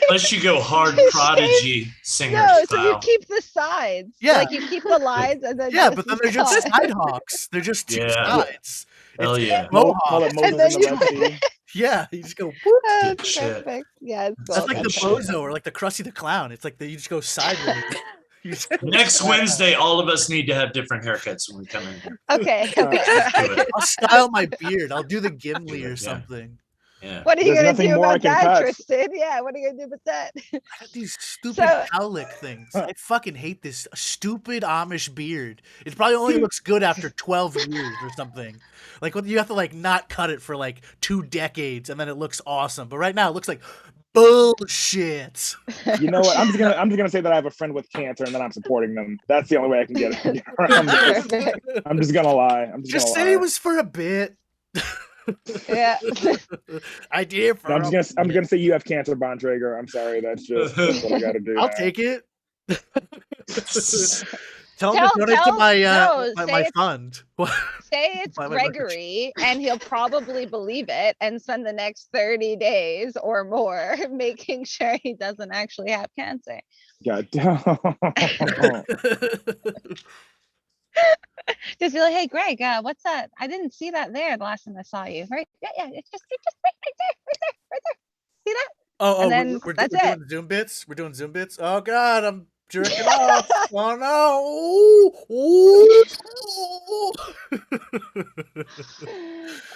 [SPEAKER 2] Unless you go hard prodigy singer
[SPEAKER 3] No, so you
[SPEAKER 2] style.
[SPEAKER 3] keep the sides.
[SPEAKER 1] Yeah.
[SPEAKER 3] Like you keep the lines and then
[SPEAKER 1] Yeah,
[SPEAKER 3] just
[SPEAKER 1] but then
[SPEAKER 3] the
[SPEAKER 1] they're just
[SPEAKER 3] sides.
[SPEAKER 1] side hawks. They're just two
[SPEAKER 2] Yeah.
[SPEAKER 1] sides.
[SPEAKER 2] Hell
[SPEAKER 1] It's
[SPEAKER 2] yeah.
[SPEAKER 7] Call
[SPEAKER 1] mohawk.
[SPEAKER 7] it Moses
[SPEAKER 3] And then
[SPEAKER 7] in the Red Sea.
[SPEAKER 1] Yeah, you just go. Whoop.
[SPEAKER 3] That's
[SPEAKER 2] Shit.
[SPEAKER 3] perfect. Yeah, it's
[SPEAKER 1] That's
[SPEAKER 3] cool.
[SPEAKER 1] like the
[SPEAKER 3] That's cool.
[SPEAKER 1] bozo or like the Krusty the Clown. It's like you just go sideways. You just-
[SPEAKER 2] Next Wednesday, all of us need to have different haircuts when we come in here.
[SPEAKER 3] Okay.
[SPEAKER 2] Do it.
[SPEAKER 1] I'll style my beard. I'll do the Gimli
[SPEAKER 2] Do it,
[SPEAKER 1] or
[SPEAKER 2] yeah.
[SPEAKER 1] something.
[SPEAKER 2] Yeah.
[SPEAKER 3] What are you
[SPEAKER 7] There's
[SPEAKER 3] gonna
[SPEAKER 7] nothing
[SPEAKER 3] do
[SPEAKER 7] more I
[SPEAKER 3] about
[SPEAKER 7] can
[SPEAKER 3] that,
[SPEAKER 7] cut.
[SPEAKER 3] Tristan? Yeah, what are you gonna do with that?
[SPEAKER 1] I got these stupid
[SPEAKER 3] So-
[SPEAKER 1] cowlick things. I fucking hate this stupid Amish beard. It probably only looks good after 12 years or something. Like you have to like not cut it for like 2 decades and then it looks awesome. But right now it looks like bullshit.
[SPEAKER 7] You know what? I'm just gonna say that I have a friend with cancer and that I'm supporting them. That's the only way I can get around this.
[SPEAKER 3] Perfect.
[SPEAKER 7] I'm just gonna lie. I'm
[SPEAKER 1] Just
[SPEAKER 7] gonna
[SPEAKER 1] say
[SPEAKER 7] lie.
[SPEAKER 1] it was for a bit.
[SPEAKER 3] Yeah.
[SPEAKER 1] I did for
[SPEAKER 7] I'm
[SPEAKER 1] a
[SPEAKER 7] just gonna
[SPEAKER 1] bit.
[SPEAKER 7] say you have cancer, Bontrager. I'm sorry. That's what I gotta do.
[SPEAKER 1] I'll
[SPEAKER 7] now.
[SPEAKER 1] take it. Tell him
[SPEAKER 3] Tell-
[SPEAKER 1] to donate to
[SPEAKER 3] tell-
[SPEAKER 1] my
[SPEAKER 3] no,
[SPEAKER 1] my
[SPEAKER 3] say it's-
[SPEAKER 1] fund.
[SPEAKER 3] Say it's
[SPEAKER 1] Why am I looking?
[SPEAKER 3] Gregory, and he'll probably believe it and spend the next 30 days or more making sure he doesn't actually have cancer.
[SPEAKER 7] God.
[SPEAKER 3] Just be like, hey, Greg, what's that? I didn't see that there the last time I saw you. Right? Yeah, it's just right there. See that?
[SPEAKER 1] Oh,
[SPEAKER 3] And
[SPEAKER 1] we're,
[SPEAKER 3] then
[SPEAKER 1] we're,
[SPEAKER 3] that's
[SPEAKER 1] we're
[SPEAKER 3] it.
[SPEAKER 1] doing Zoom bits. We're doing Zoom bits. Oh God, I'm jerking off. Oh no!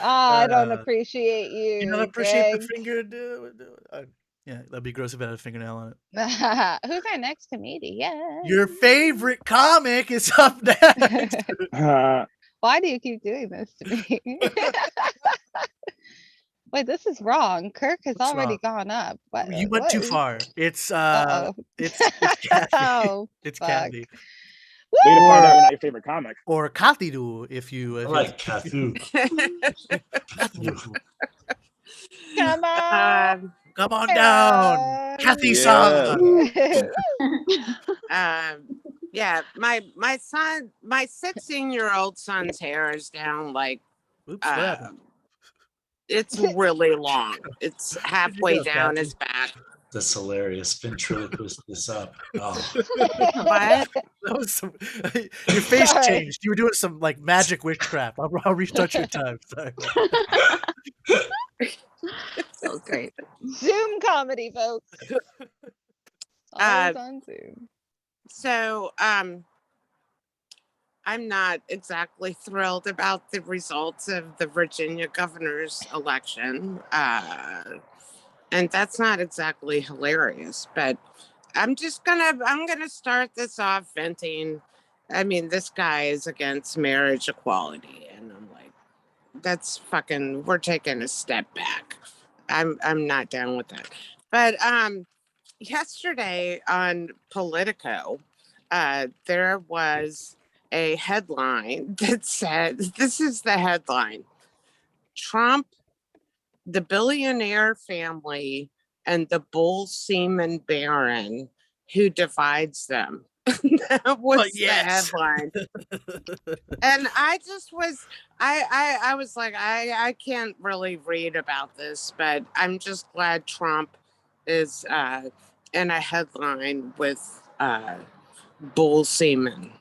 [SPEAKER 3] I don't
[SPEAKER 1] Uh,
[SPEAKER 3] appreciate
[SPEAKER 1] you don't
[SPEAKER 3] you,
[SPEAKER 1] appreciate the
[SPEAKER 3] Greg.
[SPEAKER 1] finger? Yeah, that'd be gross if I had a fingernail on it.
[SPEAKER 3] Who's our next comedian?
[SPEAKER 1] Your favorite comic is up next.
[SPEAKER 3] Why do you keep doing this to me? Wait, this is wrong. Kirk has
[SPEAKER 1] What's
[SPEAKER 3] already
[SPEAKER 1] wrong?
[SPEAKER 3] gone up. What?
[SPEAKER 1] You went too far. It's
[SPEAKER 3] Uh-oh.
[SPEAKER 1] Kathy.
[SPEAKER 3] Oh,
[SPEAKER 1] It's
[SPEAKER 3] fuck.
[SPEAKER 1] Kathy.
[SPEAKER 7] Way to find out
[SPEAKER 1] Or
[SPEAKER 7] you're not your favorite comic.
[SPEAKER 1] or Kathidu if you
[SPEAKER 2] I
[SPEAKER 1] if
[SPEAKER 2] like Kathu.
[SPEAKER 1] Kathidu.
[SPEAKER 3] Come on.
[SPEAKER 4] Um,
[SPEAKER 1] Come on down, Kathy
[SPEAKER 7] Yeah.
[SPEAKER 4] yeah, my son, my 16-year-old son's hair is down like
[SPEAKER 1] Oops, what happened?
[SPEAKER 4] it's really long. It's halfway
[SPEAKER 1] go,
[SPEAKER 4] down
[SPEAKER 1] Kathy?
[SPEAKER 4] his back.
[SPEAKER 2] That's hilarious. Ventriloquist this up. Oh,
[SPEAKER 4] What?
[SPEAKER 1] That was some. Your face
[SPEAKER 3] Sorry.
[SPEAKER 1] changed. You were doing some like magic witchcraft. I'll restart your time. Sorry.
[SPEAKER 4] So great.
[SPEAKER 3] Zoom comedy, folks. Always on Zoom.
[SPEAKER 4] So I'm not exactly thrilled about the results of the Virginia governor's election. And that's not exactly hilarious, but I'm gonna start this off venting. I mean, this guy is against marriage equality, and I'm like, that's fucking, we're taking a step back. I'm not down with that. But yesterday on Politico, there was a headline that said, this is the headline: Trump, the billionaire family, and the bull semen baron who divides them. That was
[SPEAKER 1] yes.
[SPEAKER 4] the headline. And I just was, I was like, I can't really read about this, but I'm just glad Trump is in a headline with bull semen.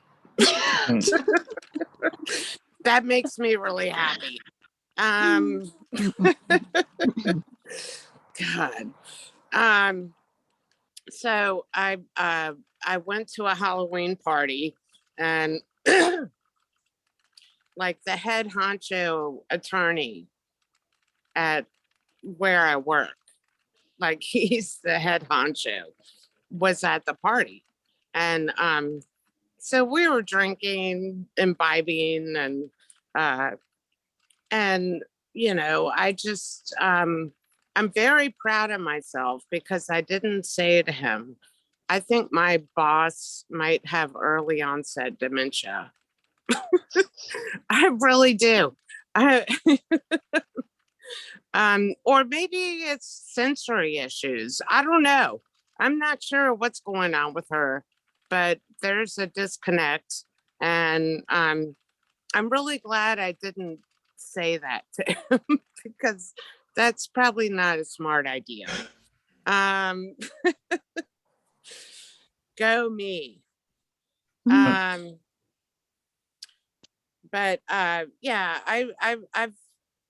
[SPEAKER 4] That makes me really happy. God. So I went to a Halloween party, and like the head honcho attorney at where I work, like he's the head honcho, was at the party. And so we were drinking, imbibing, and you know, I just I'm very proud of myself because I didn't say to him, I think my boss might have early onset dementia. I really do. I, or maybe it's sensory issues. I don't know. I'm not sure what's going on with her, but there's a disconnect, and I'm really glad I didn't say that to him because that's probably not a smart idea. Go me. But yeah, I've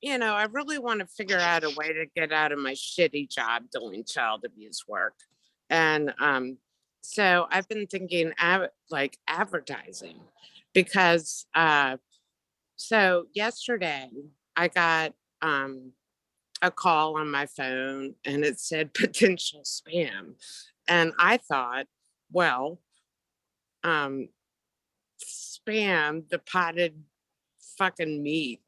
[SPEAKER 4] you know, I really want to figure out a way to get out of my shitty job doing child abuse work. And so I've been thinking like advertising, because so yesterday I got a call on my phone and it said potential spam. And I thought, well, spam, the potted fucking meat,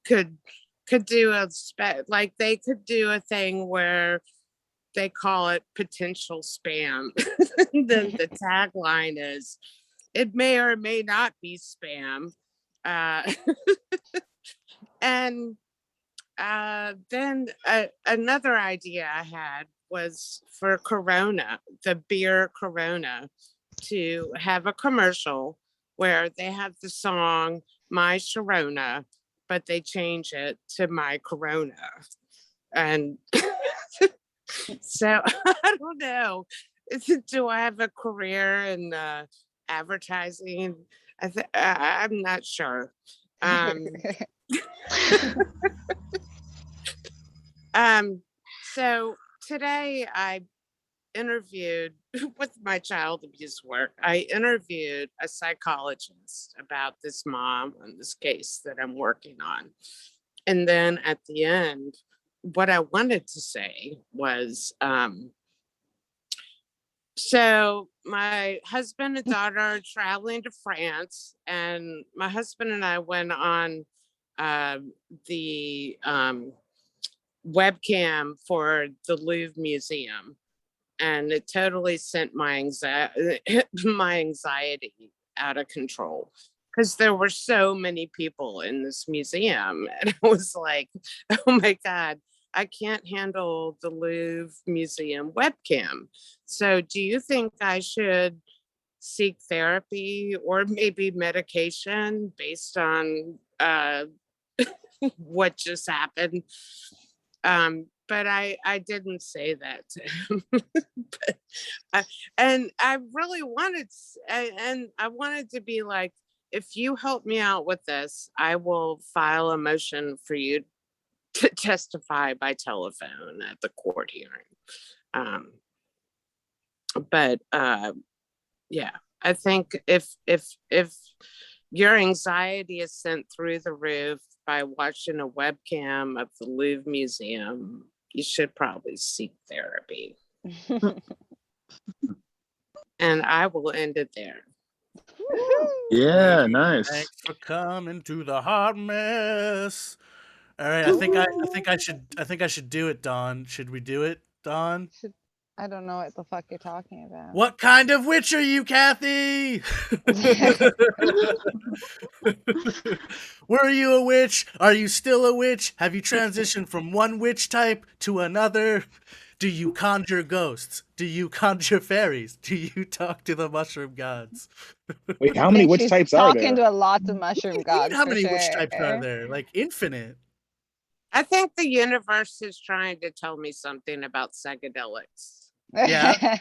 [SPEAKER 4] could do like they could do a thing where they call it potential spam. Then the tagline is, it may or may not be spam. And then another idea I had was for Corona, the beer Corona, to have a commercial where they have the song My Sharona, but they change it to My Corona. And so I don't know. Do I have a career in advertising. I'm not sure. Um, so today I interviewed with my child abuse work. I interviewed a psychologist about this mom and this case that I'm working on. And then at the end, what I wanted to say was, so my husband and daughter are traveling to France, and my husband and I went on the webcam for the Louvre Museum, and it totally sent my anxiety out of control because there were so many people in this museum, and I was like, oh my God, I can't handle the Louvre Museum webcam. So do you think I should seek therapy or maybe medication based on what just happened? But I didn't say that to him. And I really wanted, and I wanted to be like, if you help me out with this, I will file a motion for you to testify by telephone at the court hearing. But yeah, I think if your anxiety is sent through the roof by watching a webcam of the Louvre Museum, you should probably seek therapy. And I will end it there.
[SPEAKER 8] Yeah, nice.
[SPEAKER 1] Thanks for coming to the hot mess. All right, I think I should do it, Dawn. Should we do it, Dawn?
[SPEAKER 3] I don't know what the fuck you're talking about.
[SPEAKER 1] What kind of witch are you, Kathy? Were you a witch? Are you still a witch? Have you transitioned from one witch type to another? Do you conjure ghosts? Do you conjure fairies? Do you talk to the mushroom gods?
[SPEAKER 7] Wait, how many witch
[SPEAKER 3] She's
[SPEAKER 7] types are
[SPEAKER 3] talking
[SPEAKER 7] there?
[SPEAKER 3] to a lot of mushroom gods.
[SPEAKER 1] How
[SPEAKER 3] for
[SPEAKER 1] many witch types are
[SPEAKER 3] sure.
[SPEAKER 1] there? Like infinite.
[SPEAKER 4] I think the universe is trying to tell me something about psychedelics.
[SPEAKER 1] Yeah.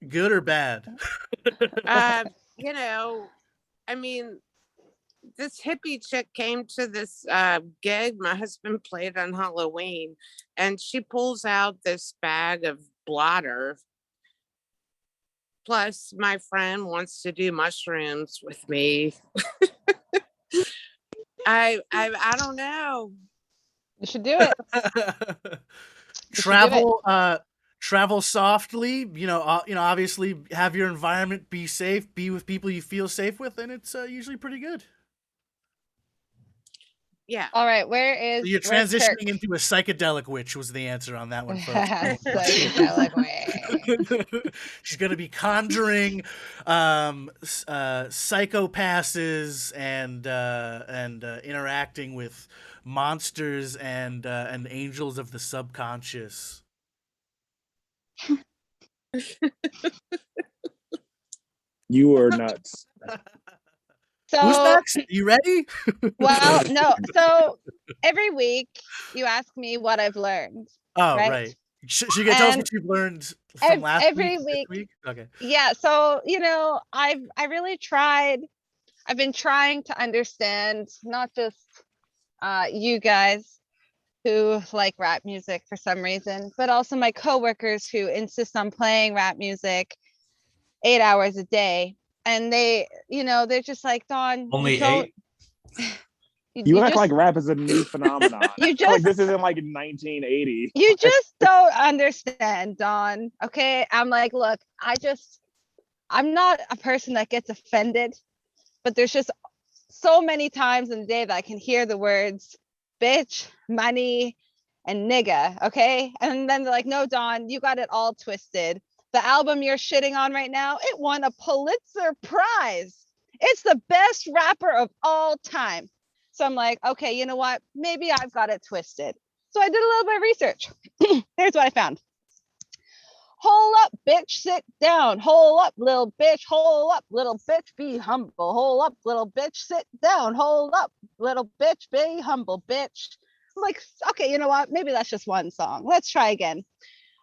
[SPEAKER 1] Good or bad?
[SPEAKER 4] You know, I mean, this hippie chick came to this gig my husband played on Halloween, and she pulls out this bag of blotter. Plus, my friend wants to do mushrooms with me. I don't know.
[SPEAKER 3] You should do it.
[SPEAKER 1] Travel softly. You know, obviously have your environment be safe. Be with people you feel safe with, and it's usually pretty good.
[SPEAKER 4] Yeah.
[SPEAKER 3] All right, where is?
[SPEAKER 1] So you're transitioning into a psychedelic witch was the answer on that one, folks.
[SPEAKER 3] Psychedelic way.
[SPEAKER 1] She's gonna be conjuring psychopasses and interacting with monsters and angels of the subconscious.
[SPEAKER 7] You are nuts.
[SPEAKER 3] So,
[SPEAKER 1] who's next? You ready?
[SPEAKER 3] Well, no. So every week you ask me what I've learned.
[SPEAKER 1] Oh,
[SPEAKER 3] right.
[SPEAKER 1] She can tell us what you've learned from last
[SPEAKER 3] every
[SPEAKER 1] week.
[SPEAKER 3] week.
[SPEAKER 1] Okay.
[SPEAKER 3] Yeah. So I really tried. I've been trying to understand not just you guys who like rap music for some reason, but also my coworkers who insist on playing rap music 8 hours a day. And they're just like, Dawn,
[SPEAKER 2] Only
[SPEAKER 3] don't,
[SPEAKER 2] 8?
[SPEAKER 7] You act like rap is a new phenomenon.
[SPEAKER 3] You
[SPEAKER 7] like
[SPEAKER 3] just-
[SPEAKER 7] this isn't like in 1980.
[SPEAKER 3] you just don't understand, Dawn. Okay. I'm like, look, I'm not a person that gets offended, but there's just so many times in the day that I can hear the words bitch, money, and nigga. Okay. And then they're like, no, Dawn, you got it all twisted. The album you're shitting on right now, it won a Pulitzer Prize. It's the best rapper of all time. So I'm like, okay, you know what? Maybe I've got it twisted. So I did a little bit of research. Here's what I found. Hold up, bitch, sit down. Hold up, little bitch. Hold up, little bitch, be humble. Hold up, little bitch, sit down. Hold up, little bitch, be humble, bitch. I'm like, okay, you know what? Maybe that's just one song. Let's try again.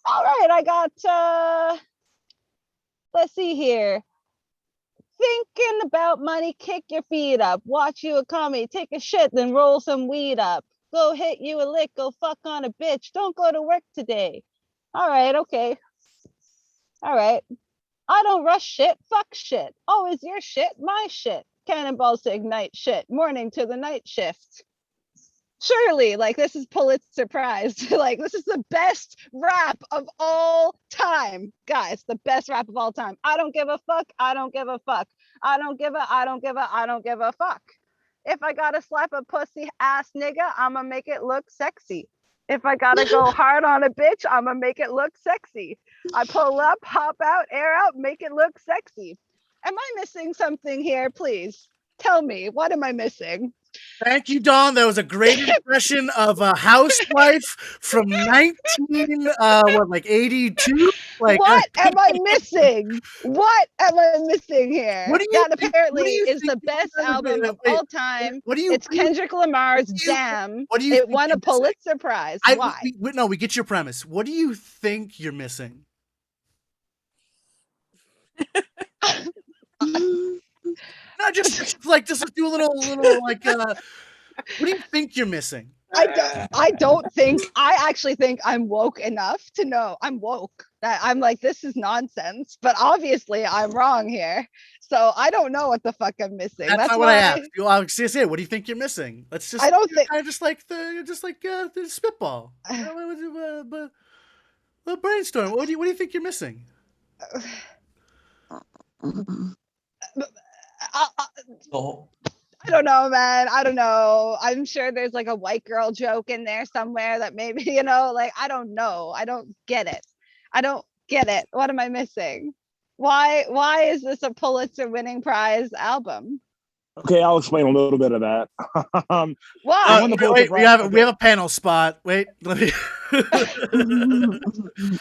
[SPEAKER 3] All right, I got, let's see here. thinking about money, kick your feet up. Watch you a commie, take a shit, then roll some weed up. Go hit you a lick, go fuck on a bitch. Don't go to work today. All right, okay. All right. I don't rush shit, fuck shit. Always your shit, my shit. Cannonballs to ignite shit. Morning to the night shift. Surely, like, this is Pulitzer Prize. Like, this is the best rap of all time. Guys, the best rap of all time. I don't give a fuck. I don't give a fuck. I don't give a fuck. If I gotta slap a pussy ass nigga, I'ma make it look sexy. If I gotta go hard on a bitch, I'ma make it look sexy. I pull up, hop out, air out, make it look sexy. Am I missing something here? Please tell me, what am I missing?
[SPEAKER 1] Thank you, Dawn. That was a great impression of a housewife from 82. Like,
[SPEAKER 3] what am I missing? What am I missing here?
[SPEAKER 1] What do you
[SPEAKER 3] that
[SPEAKER 1] think-
[SPEAKER 3] apparently
[SPEAKER 1] what do you
[SPEAKER 3] is the
[SPEAKER 1] think-
[SPEAKER 3] best
[SPEAKER 1] wait,
[SPEAKER 3] album
[SPEAKER 1] wait,
[SPEAKER 3] of
[SPEAKER 1] wait.
[SPEAKER 3] all time.
[SPEAKER 1] What do you?
[SPEAKER 3] It's Kendrick Lamar's
[SPEAKER 1] what do you-
[SPEAKER 3] Damn.
[SPEAKER 1] what do you
[SPEAKER 3] It
[SPEAKER 1] think
[SPEAKER 3] won a
[SPEAKER 1] you're missing?
[SPEAKER 3] Pulitzer Prize. Why?
[SPEAKER 1] No, we get your premise. What do you think you're missing? No, just do a little like. What do you think you're missing?
[SPEAKER 3] I actually think I'm woke enough to know I'm woke. That I'm like, this is nonsense, but obviously I'm wrong here. So I don't know what the fuck I'm missing.
[SPEAKER 1] That's not what I asked. You say, what do you think you're missing? Let's just.
[SPEAKER 3] I don't think.
[SPEAKER 1] I just like the spitball. But brainstorm. What do you think you're missing?
[SPEAKER 3] I don't know, man. I don't know. I'm sure there's like a white girl joke in there somewhere that maybe, like, I don't know. I don't get it. What am I missing? Why is this a Pulitzer winning prize album?
[SPEAKER 7] Okay, I'll explain a little bit of that.
[SPEAKER 3] Why?
[SPEAKER 1] Wait, we have a panel spot. Wait, let me.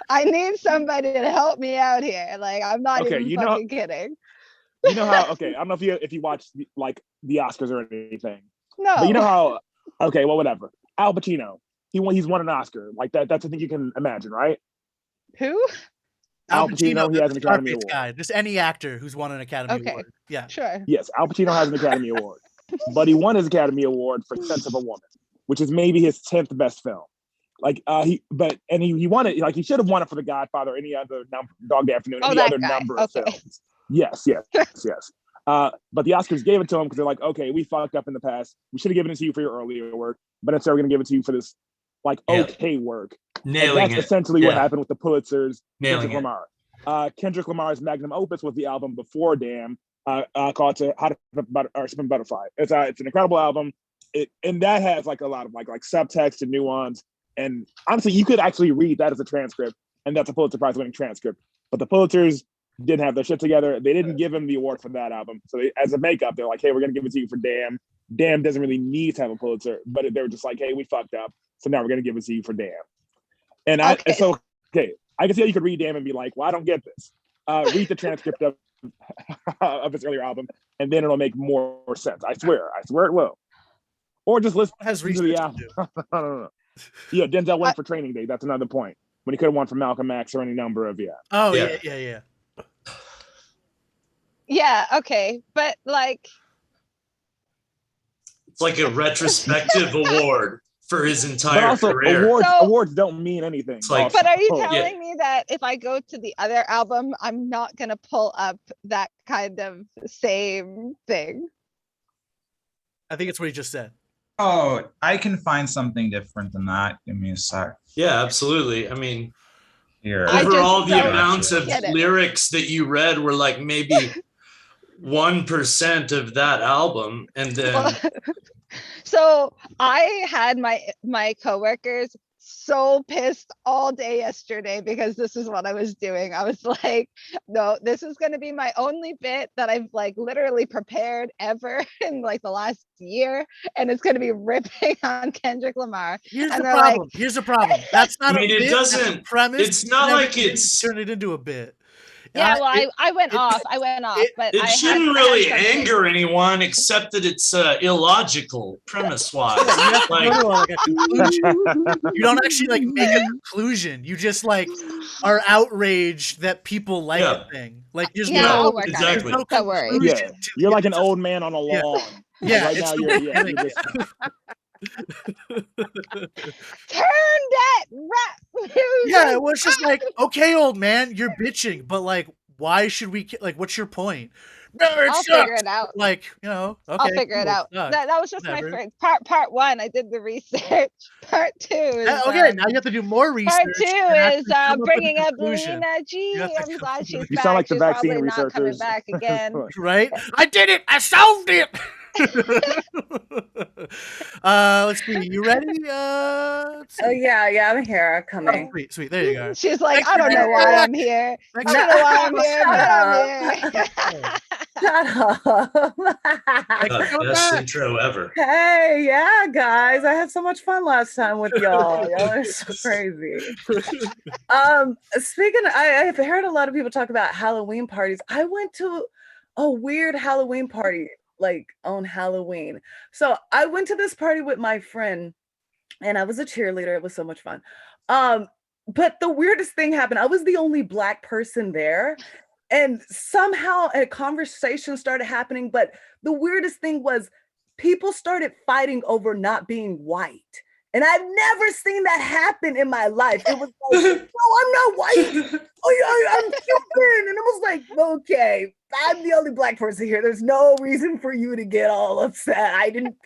[SPEAKER 3] I need somebody to help me out here. Like, I'm not even fucking kidding.
[SPEAKER 7] You know how? Okay, I don't know if you watch the Oscars or anything.
[SPEAKER 3] No.
[SPEAKER 7] But you know how? Okay, well, whatever. Al Pacino, he's won an Oscar. Like that. That's a thing you can imagine, right?
[SPEAKER 3] Who?
[SPEAKER 7] Al Pacino, he has an Academy
[SPEAKER 1] Scarface
[SPEAKER 7] Award.
[SPEAKER 1] guy. Just any actor who's won an Academy Award. Yeah.
[SPEAKER 3] Sure.
[SPEAKER 7] Yes, Al Pacino has an Academy Award, but he won his Academy Award for Sense of a Woman, which is maybe his 10th best film. Like he won it. Like he should have won it for The Godfather or any other Dog Day Afternoon, any other number of films. Yes. But the Oscars gave it to him because they're like, okay, we fucked up in the past. We should have given it to you for your earlier work, but instead we're going to give it to you for this okay work. That's essentially what happened with the Pulitzers. Kendrick Lamar. Kendrick Lamar's magnum opus was the album before Damn, called How to Spin Butterfly. It's an incredible album. And that has like a lot of like subtext and nuance. And honestly, you could actually read that as a transcript, and that's a Pulitzer Prize winning transcript. But the Pulitzers didn't have their shit together. They didn't give him the award for that album. So as a makeup, they're like, hey, we're gonna give it to you for Damn. Damn doesn't really need to have a Pulitzer, but they were just like, hey, we fucked up. So now we're gonna give it to you for Damn. And I can see how you could read Damn and be like, well, I don't get this. Read the transcript of his earlier album, and then it'll make more sense. I swear it will. Or just listen to the album. I don't know. Yeah, Denzel went for Training Day. That's another point. When he could have won for Malcolm X or any number of
[SPEAKER 1] Oh yeah.
[SPEAKER 3] Yeah, okay. But like,
[SPEAKER 2] it's like a retrospective award for his entire career.
[SPEAKER 7] Awards don't mean anything.
[SPEAKER 3] But are you telling me that if I go to the other album, I'm not gonna pull up that kind of same thing?
[SPEAKER 1] I think it's what he just said.
[SPEAKER 8] Oh, I can find something different than that. Give me a sec.
[SPEAKER 2] Yeah, absolutely. I mean,
[SPEAKER 8] here.
[SPEAKER 2] Overall, the amount of lyrics that you read were like maybe 1% of that album, and then.
[SPEAKER 3] So I had my coworkers so pissed all day yesterday because this is what I was doing. I was like, no, this is going to be my only bit that I've like literally prepared ever in like the last year, and it's going to be ripping on Kendrick Lamar.
[SPEAKER 1] Here's the problem. That's not.
[SPEAKER 2] I mean,
[SPEAKER 1] a bit,
[SPEAKER 2] it doesn't.
[SPEAKER 1] Premise.
[SPEAKER 2] It's not like it's
[SPEAKER 1] turn it into a bit.
[SPEAKER 3] Yeah, well,
[SPEAKER 1] It-
[SPEAKER 3] I went
[SPEAKER 1] it-
[SPEAKER 3] off. I went off, but
[SPEAKER 2] It
[SPEAKER 3] I
[SPEAKER 2] shouldn't
[SPEAKER 3] had
[SPEAKER 2] really
[SPEAKER 3] something.
[SPEAKER 2] anger anyone, except that it's illogical premise-wise.
[SPEAKER 1] Yeah, you have to
[SPEAKER 2] Like,
[SPEAKER 1] go to like a conclusion. You don't actually like make a conclusion. You just like are outraged that people like
[SPEAKER 2] Yeah.
[SPEAKER 1] a thing. Like there's
[SPEAKER 3] Yeah,
[SPEAKER 2] Yeah,
[SPEAKER 3] I'll
[SPEAKER 1] no,
[SPEAKER 3] work
[SPEAKER 2] exactly.
[SPEAKER 1] there's no
[SPEAKER 3] on it. Don't worry.
[SPEAKER 1] conclusion
[SPEAKER 7] Yeah,
[SPEAKER 1] to
[SPEAKER 7] you're
[SPEAKER 1] it.
[SPEAKER 7] like an
[SPEAKER 1] It's just-
[SPEAKER 7] old man on a
[SPEAKER 1] yeah.
[SPEAKER 7] lawn.
[SPEAKER 1] Yeah,
[SPEAKER 7] right
[SPEAKER 1] it's
[SPEAKER 7] now
[SPEAKER 1] the
[SPEAKER 7] you're
[SPEAKER 1] beginning.
[SPEAKER 7] just
[SPEAKER 3] Turn that rap
[SPEAKER 1] Yeah,
[SPEAKER 3] music
[SPEAKER 1] it was just like, okay, old man, you're bitching, but like, why should we? Like, what's your point? No, it
[SPEAKER 3] I'll
[SPEAKER 1] sucks.
[SPEAKER 3] figure it out.
[SPEAKER 1] Like, you know, okay,
[SPEAKER 3] I'll figure it
[SPEAKER 1] cool,
[SPEAKER 3] out.
[SPEAKER 1] sucks,
[SPEAKER 3] That was just
[SPEAKER 1] whatever.
[SPEAKER 3] my first part one. I did the research. Part two is
[SPEAKER 1] Okay, now you have to do more research.
[SPEAKER 3] part two
[SPEAKER 1] and actually
[SPEAKER 3] is
[SPEAKER 1] come up with a
[SPEAKER 3] bringing up
[SPEAKER 1] conclusion.
[SPEAKER 3] Lena
[SPEAKER 1] You
[SPEAKER 3] G.
[SPEAKER 1] have to
[SPEAKER 3] I'm
[SPEAKER 1] come
[SPEAKER 3] glad
[SPEAKER 1] up
[SPEAKER 3] she's
[SPEAKER 1] with
[SPEAKER 7] you
[SPEAKER 3] back.
[SPEAKER 7] sound like the
[SPEAKER 3] She's
[SPEAKER 7] vaccine
[SPEAKER 3] probably not coming
[SPEAKER 7] researchers.
[SPEAKER 3] back again.
[SPEAKER 1] Right? I did it. I solved it. Let's see. You ready? Let's see.
[SPEAKER 9] Oh yeah, I'm here.
[SPEAKER 1] Oh,
[SPEAKER 9] Coming.
[SPEAKER 1] sweet. There you go.
[SPEAKER 3] She's like,
[SPEAKER 1] Thanks
[SPEAKER 3] I
[SPEAKER 1] for
[SPEAKER 3] don't know
[SPEAKER 1] being
[SPEAKER 3] why
[SPEAKER 1] back.
[SPEAKER 3] I'm here. I
[SPEAKER 1] Thanks
[SPEAKER 3] don't know why I'm here, but
[SPEAKER 9] Shut
[SPEAKER 3] I'm here.
[SPEAKER 9] Shut up.
[SPEAKER 1] Thanks for coming
[SPEAKER 2] Best
[SPEAKER 1] back.
[SPEAKER 2] intro ever.
[SPEAKER 9] Hey, yeah, guys. I had so much fun last time with y'all. Y'all are so crazy. Speaking of, I've heard a lot of people talk about Halloween parties. I went to a weird Halloween party, like on Halloween. So I went to this party with my friend, and I was a cheerleader. It was so much fun. But the weirdest thing happened. I was the only Black person there. And somehow a conversation started happening. But the weirdest thing was people started fighting over not being white. And I've never seen that happen in my life. It was like, no, I'm not white. Oh, yeah, I'm Cuban. And it was like, okay, I'm the only Black person here. There's no reason for you to get all upset. I didn't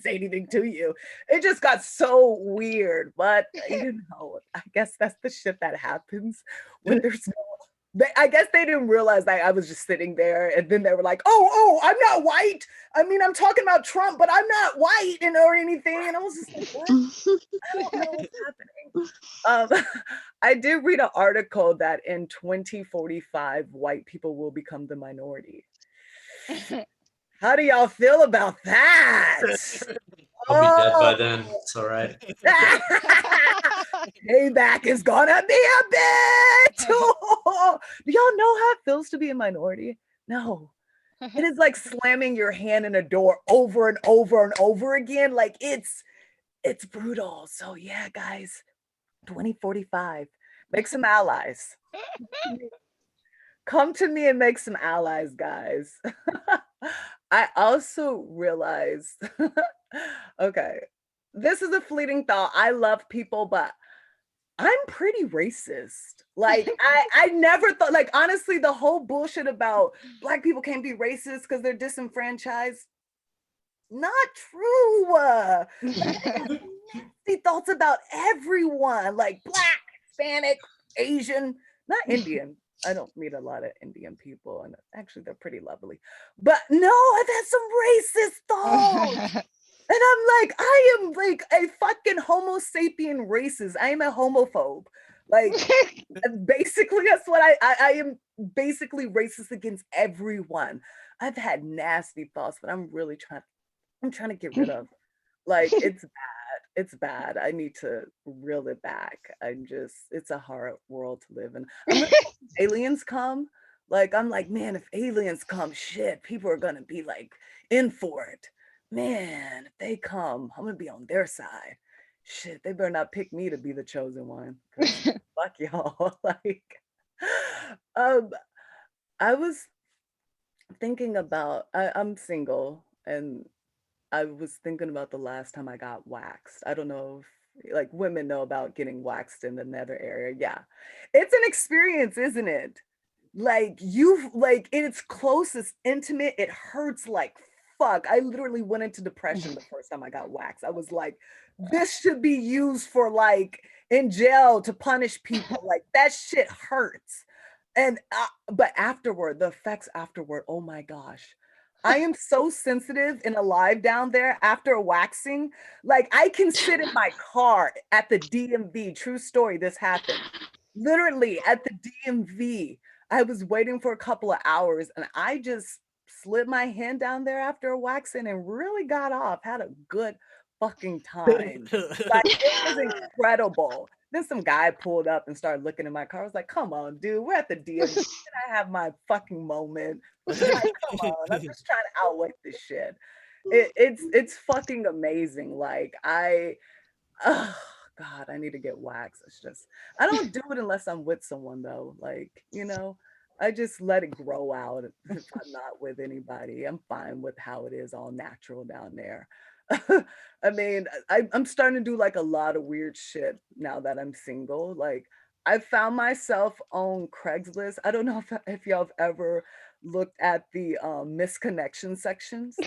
[SPEAKER 9] say anything to you. It just got so weird. But you know, I guess that's the shit that happens when there's no. I guess they didn't realize that I was just sitting there, and then they were like, "Oh, I'm not white. I mean, I'm talking about Trump, but I'm not white and or anything." And I was just like, "What? I don't know what's happening." I did read an article that in 2045, white people will become the minority. How do y'all feel about that?
[SPEAKER 2] I'll be dead by then. It's all right.
[SPEAKER 9] Payback is gonna be a bitch. Do y'all know how it feels to be a minority? No. It is like slamming your hand in a door over and over and over again. Like it's brutal. So yeah, guys, 2045, make some allies. Come to me and make some allies, guys. I also realized, okay, this is a fleeting thought. I love people, but I'm pretty racist. Like I never thought, like honestly, the whole bullshit about Black people can't be racist because they're disenfranchised. Not true. I have nasty thoughts about everyone, like Black, Hispanic, Asian, not Indian. I don't meet a lot of Indian people, and actually they're pretty lovely. But no, I've had some racist thoughts. And I'm like, I am like a fucking Homo sapien racist. I am a homophobe. Like, basically, that's what I am. Basically, racist against everyone. I've had nasty thoughts, but I'm trying to get rid of. Like, it's bad. It's bad. I need to reel it back. It's a hard world to live in. I'm like, aliens come. Like, I'm like, man, if aliens come, shit, people are gonna be like in for it. Man, if they come, I'm gonna be on their side. Shit, they better not pick me to be the chosen one. Fuck y'all. Like, I was thinking about. I'm single, and I was thinking about the last time I got waxed. I don't know if like women know about getting waxed in the nether area. Yeah, it's an experience, isn't it? Like it's close, it's intimate, it hurts like fuck. I literally went into depression the first time I got waxed. I was like, this should be used for like in jail to punish people. Like that shit hurts. And but afterward, the effects afterward, oh my gosh. I am so sensitive and alive down there after a waxing. Like I can sit in my car at the DMV. True story, this happened. Literally at the DMV. I was waiting for a couple of hours and I just slid my hand down there after a waxing and really got off. Had a good fucking time. Like it was incredible. Then some guy pulled up and started looking at my car. I was like, come on, dude, we're at the DMV. Can I have my fucking moment? Like, come on, I'm just trying to outweigh this shit. It's fucking amazing. Like oh God, I need to get waxed. It's just I don't do it unless I'm with someone though. Like, I just let it grow out. If I'm not with anybody, I'm fine with how it is, all natural down there. I mean, I'm starting to do like a lot of weird shit now that I'm single. Like, I found myself on Craigslist. I don't know if y'all have ever looked at the misconnection sections.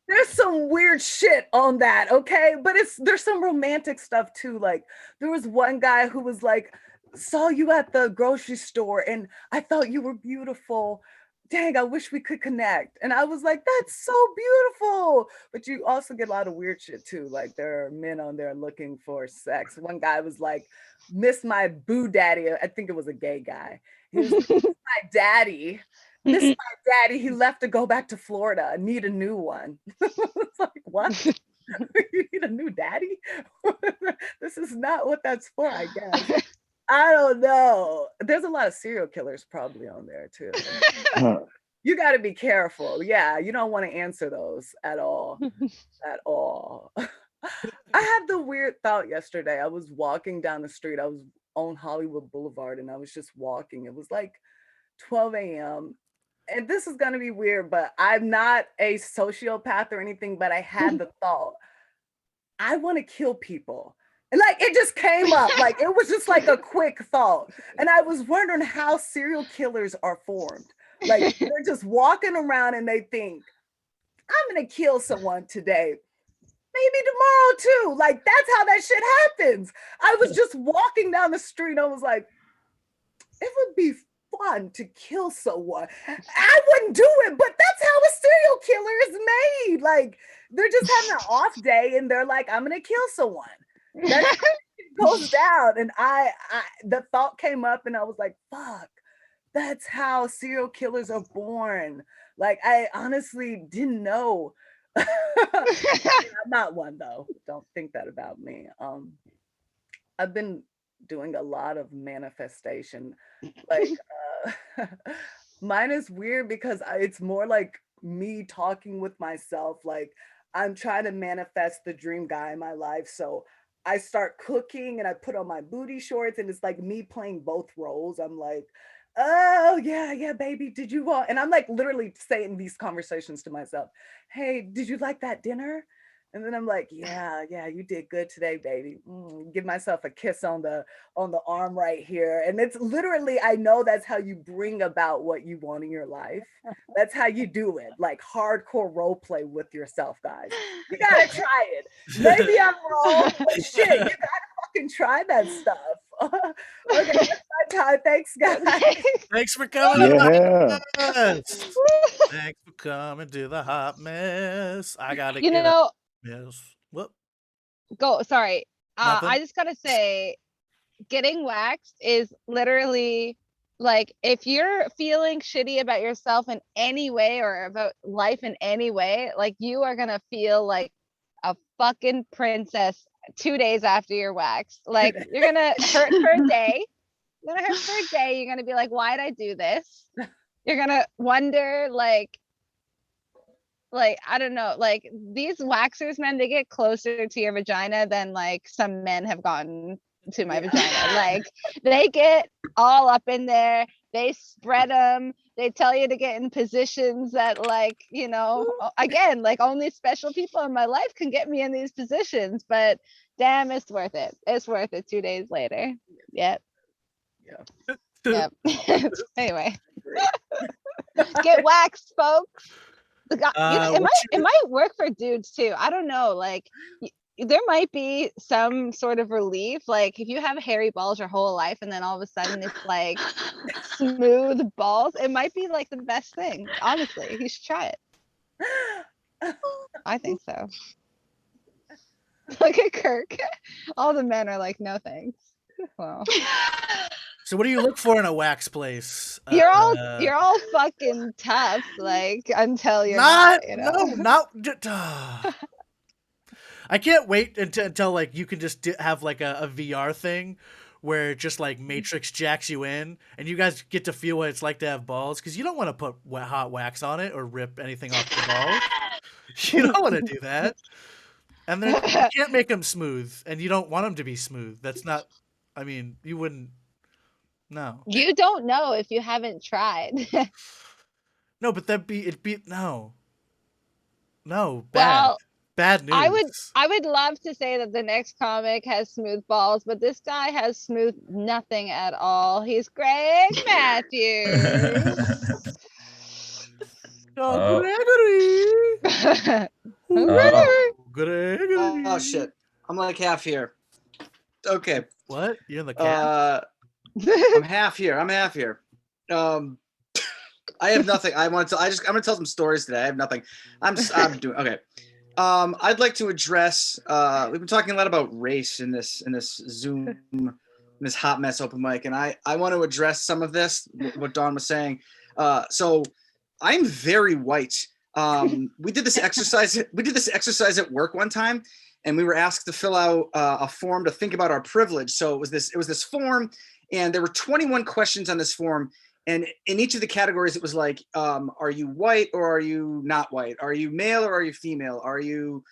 [SPEAKER 9] There's some weird shit on that, okay? But there's some romantic stuff too. Like, there was one guy who was like, saw you at the grocery store and I thought you were beautiful. Dang, I wish we could connect. And I was like, that's so beautiful. But you also get a lot of weird shit too. Like, there are men on there looking for sex. One guy was like, miss my boo daddy. I think it was a gay guy. He was like, my daddy. This is my daddy. He left to go back to Florida. I need a new one. It's like, what? You need a new daddy? This is not what that's for, I guess. I don't know. There's a lot of serial killers probably on there too. You got to be careful. Yeah, you don't want to answer those at all. At all. I had the weird thought yesterday. I was walking down the street. I was on Hollywood Boulevard and I was just walking. It was like 12 a.m. And this is going to be weird, but I'm not a sociopath or anything, but I had the thought, I want to kill people. And like, it just came up, like, it was just like a quick thought. And I was wondering how serial killers are formed. Like, they're just walking around and they think, I'm going to kill someone today. Maybe tomorrow too. Like, that's how that shit happens. I was just walking down the street. I was like, it would be fun to kill someone. I wouldn't do it, but that's how a serial killer is made. Like, they're just having an off day and they're like, I'm gonna kill someone. That's how it goes down. And I the thought came up and I was like, fuck, that's how serial killers are born. Like, I honestly didn't know. I'm not one though. Don't think that about me. I've been doing a lot of manifestation. Like, mine is weird because it's more like me talking with myself. Like, I'm trying to manifest the dream guy in my life. So I start cooking and I put on my booty shorts and it's like me playing both roles. I'm like, oh yeah, baby, did you want? And I'm like literally saying these conversations to myself. Hey, did you like that dinner? And then I'm like, yeah, you did good today, baby. Give myself a kiss on the arm right here. And it's literally, I know that's how you bring about what you want in your life. That's how you do it. Like, hardcore role play with yourself, guys. You gotta try it. Maybe I'm wrong, but shit, you gotta fucking try that stuff. Okay, that's my time. Thanks, guys.
[SPEAKER 1] Thanks for coming.
[SPEAKER 7] Yeah.
[SPEAKER 1] Thanks for coming to the hot mess. I gotta
[SPEAKER 3] You
[SPEAKER 1] get
[SPEAKER 3] know,
[SPEAKER 1] Yes. Whoop.
[SPEAKER 3] sorry.
[SPEAKER 1] Nothing?
[SPEAKER 3] I just gotta say, getting waxed is literally like, if you're feeling shitty about yourself in any way or about life in any way, like, you are gonna feel like a fucking princess 2 days after you're waxed. Like, you're gonna hurt for a day. You're gonna hurt for a day. You're gonna be like, why'd I do this? You're gonna wonder, like, I don't know, like, these waxers, man, they get closer to your vagina than like some men have gotten to my vagina. Like, they get all up in there, they spread them, they tell you to get in positions that, like, again, like, only special people in my life can get me in these positions, but damn, it's worth it. It's worth it 2 days later. Yep. Anyway, get waxed, folks. It might work for dudes too. I don't know. Like, there might be some sort of relief. Like, if you have hairy balls your whole life and then all of a sudden it's like smooth balls, it might be like the best thing. Honestly, you should try it. I think so. Look at Kirk. All the men are like, no thanks. Well.
[SPEAKER 1] So what do you look for in a wax place?
[SPEAKER 3] You're all fucking tough, like, until you're not, you know?
[SPEAKER 1] No, not. I can't wait until like you can just have like a VR thing where it just like Matrix jacks you in, and you guys get to feel what it's like to have balls, because you don't want to put hot wax on it or rip anything off the balls. You don't want to do that. And then you can't make them smooth, and you don't want them to be smooth. That's not. I mean, you wouldn't. No.
[SPEAKER 3] You don't know if you haven't tried.
[SPEAKER 1] No, but it'd be no. No, bad.
[SPEAKER 3] Well,
[SPEAKER 1] Bad news.
[SPEAKER 3] I would love to say that the next comic has smooth balls, but this guy has smooth nothing at all. He's Greg Matthews.
[SPEAKER 1] Oh,
[SPEAKER 10] Oh.
[SPEAKER 1] Gregory.
[SPEAKER 10] Oh shit. I'm like half here. Okay.
[SPEAKER 1] What? You're in the cat?
[SPEAKER 10] I'm half here. I have nothing. I'm gonna tell some stories today. I have nothing. I'm doing okay. I'd like to address we've been talking a lot about race in this Zoom, in this hot mess open mic, and I want to address some of this, what Dawn was saying. So I'm very white. We did this exercise at work one time, and we were asked to fill out a form to think about our privilege. So it was this form, and there were 21 questions on this form. And in each of the categories, it was like, are you white or are you not white? Are you male or are you female? Are you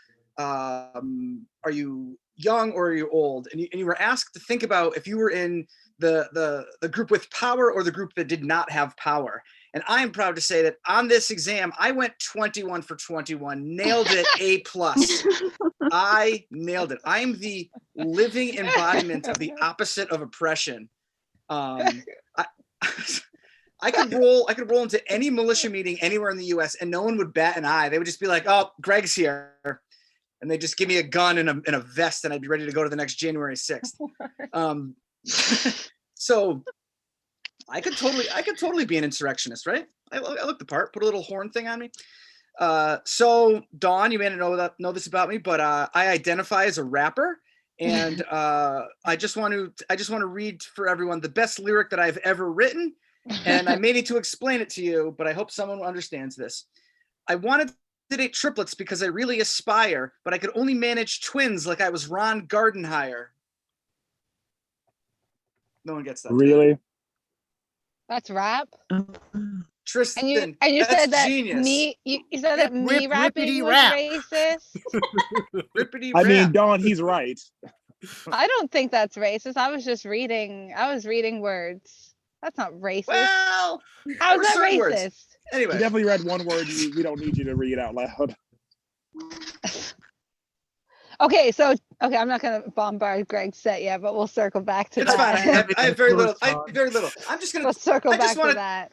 [SPEAKER 10] young or are you old? And you were asked to think about if you were in the group with power or the group that did not have power. And I am proud to say that on this exam, I went 21 for 21, nailed it, A+. I nailed it. I am the living embodiment of the opposite of oppression. I could roll into any militia meeting anywhere in the US and no one would bat an eye. They would just be like, oh, Greg's here. And they just give me a gun and a vest and I'd be ready to go to the next January 6th. So I could totally be an insurrectionist, right? I look the part, put a little horn thing on me. So Dawn, you may not know this about me, but I identify as a rapper. And I just want to read for everyone the best lyric that I've ever written. And I may need to explain it to you, but I hope someone understands this. I wanted to date triplets because I really aspire, but I could only manage twins like I was Ron Gardenhire. No one gets that.
[SPEAKER 7] Really?
[SPEAKER 3] That's rap.
[SPEAKER 10] Tristan,
[SPEAKER 3] and you said that
[SPEAKER 10] genius.
[SPEAKER 3] you said that me rapping was racist.
[SPEAKER 10] Rippity
[SPEAKER 7] I mean,
[SPEAKER 10] rap.
[SPEAKER 7] Dawn, he's right.
[SPEAKER 3] I don't think that's racist. I was reading words. That's not racist.
[SPEAKER 10] Well,
[SPEAKER 3] how's that racist?
[SPEAKER 10] Words. Anyway,
[SPEAKER 7] You definitely read one word we don't need you to read out loud.
[SPEAKER 3] Okay, I'm not gonna bombard Greg's set yet, but we'll circle back to
[SPEAKER 10] it's
[SPEAKER 3] that.
[SPEAKER 10] fine. I have very little. I'm just gonna.
[SPEAKER 3] We'll circle back to that.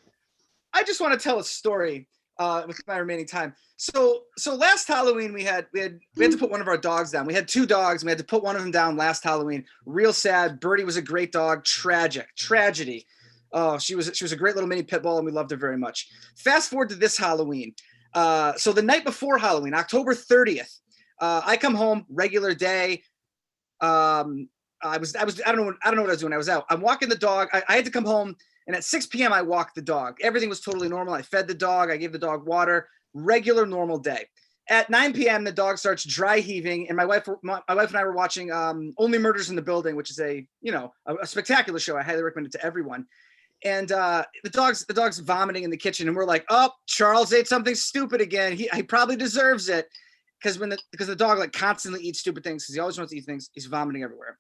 [SPEAKER 10] I just want to tell a story with my remaining time. So last Halloween we had to put one of our dogs down. We had 2 dogs. And we had to put one of them down last Halloween. Real sad. Birdie was a great dog. Tragedy. Oh, she was a great little mini pit bull, and we loved her very much. Fast forward to this Halloween. So the night before Halloween, October 30th, I come home, regular day. I don't know what I was doing. I was out. I'm walking the dog. I had to come home, and at 6 p.m. I walked the dog. Everything was totally normal. I fed the dog. I gave the dog water. Regular, normal day. At 9 p.m., the dog starts dry heaving, and my wife and I were watching Only Murders in the Building, which is a spectacular show. I highly recommend it to everyone. And the dog's vomiting in the kitchen, and we're like, oh, Charles ate something stupid again. He probably deserves it, because the dog like constantly eats stupid things because he always wants to eat things. He's vomiting everywhere.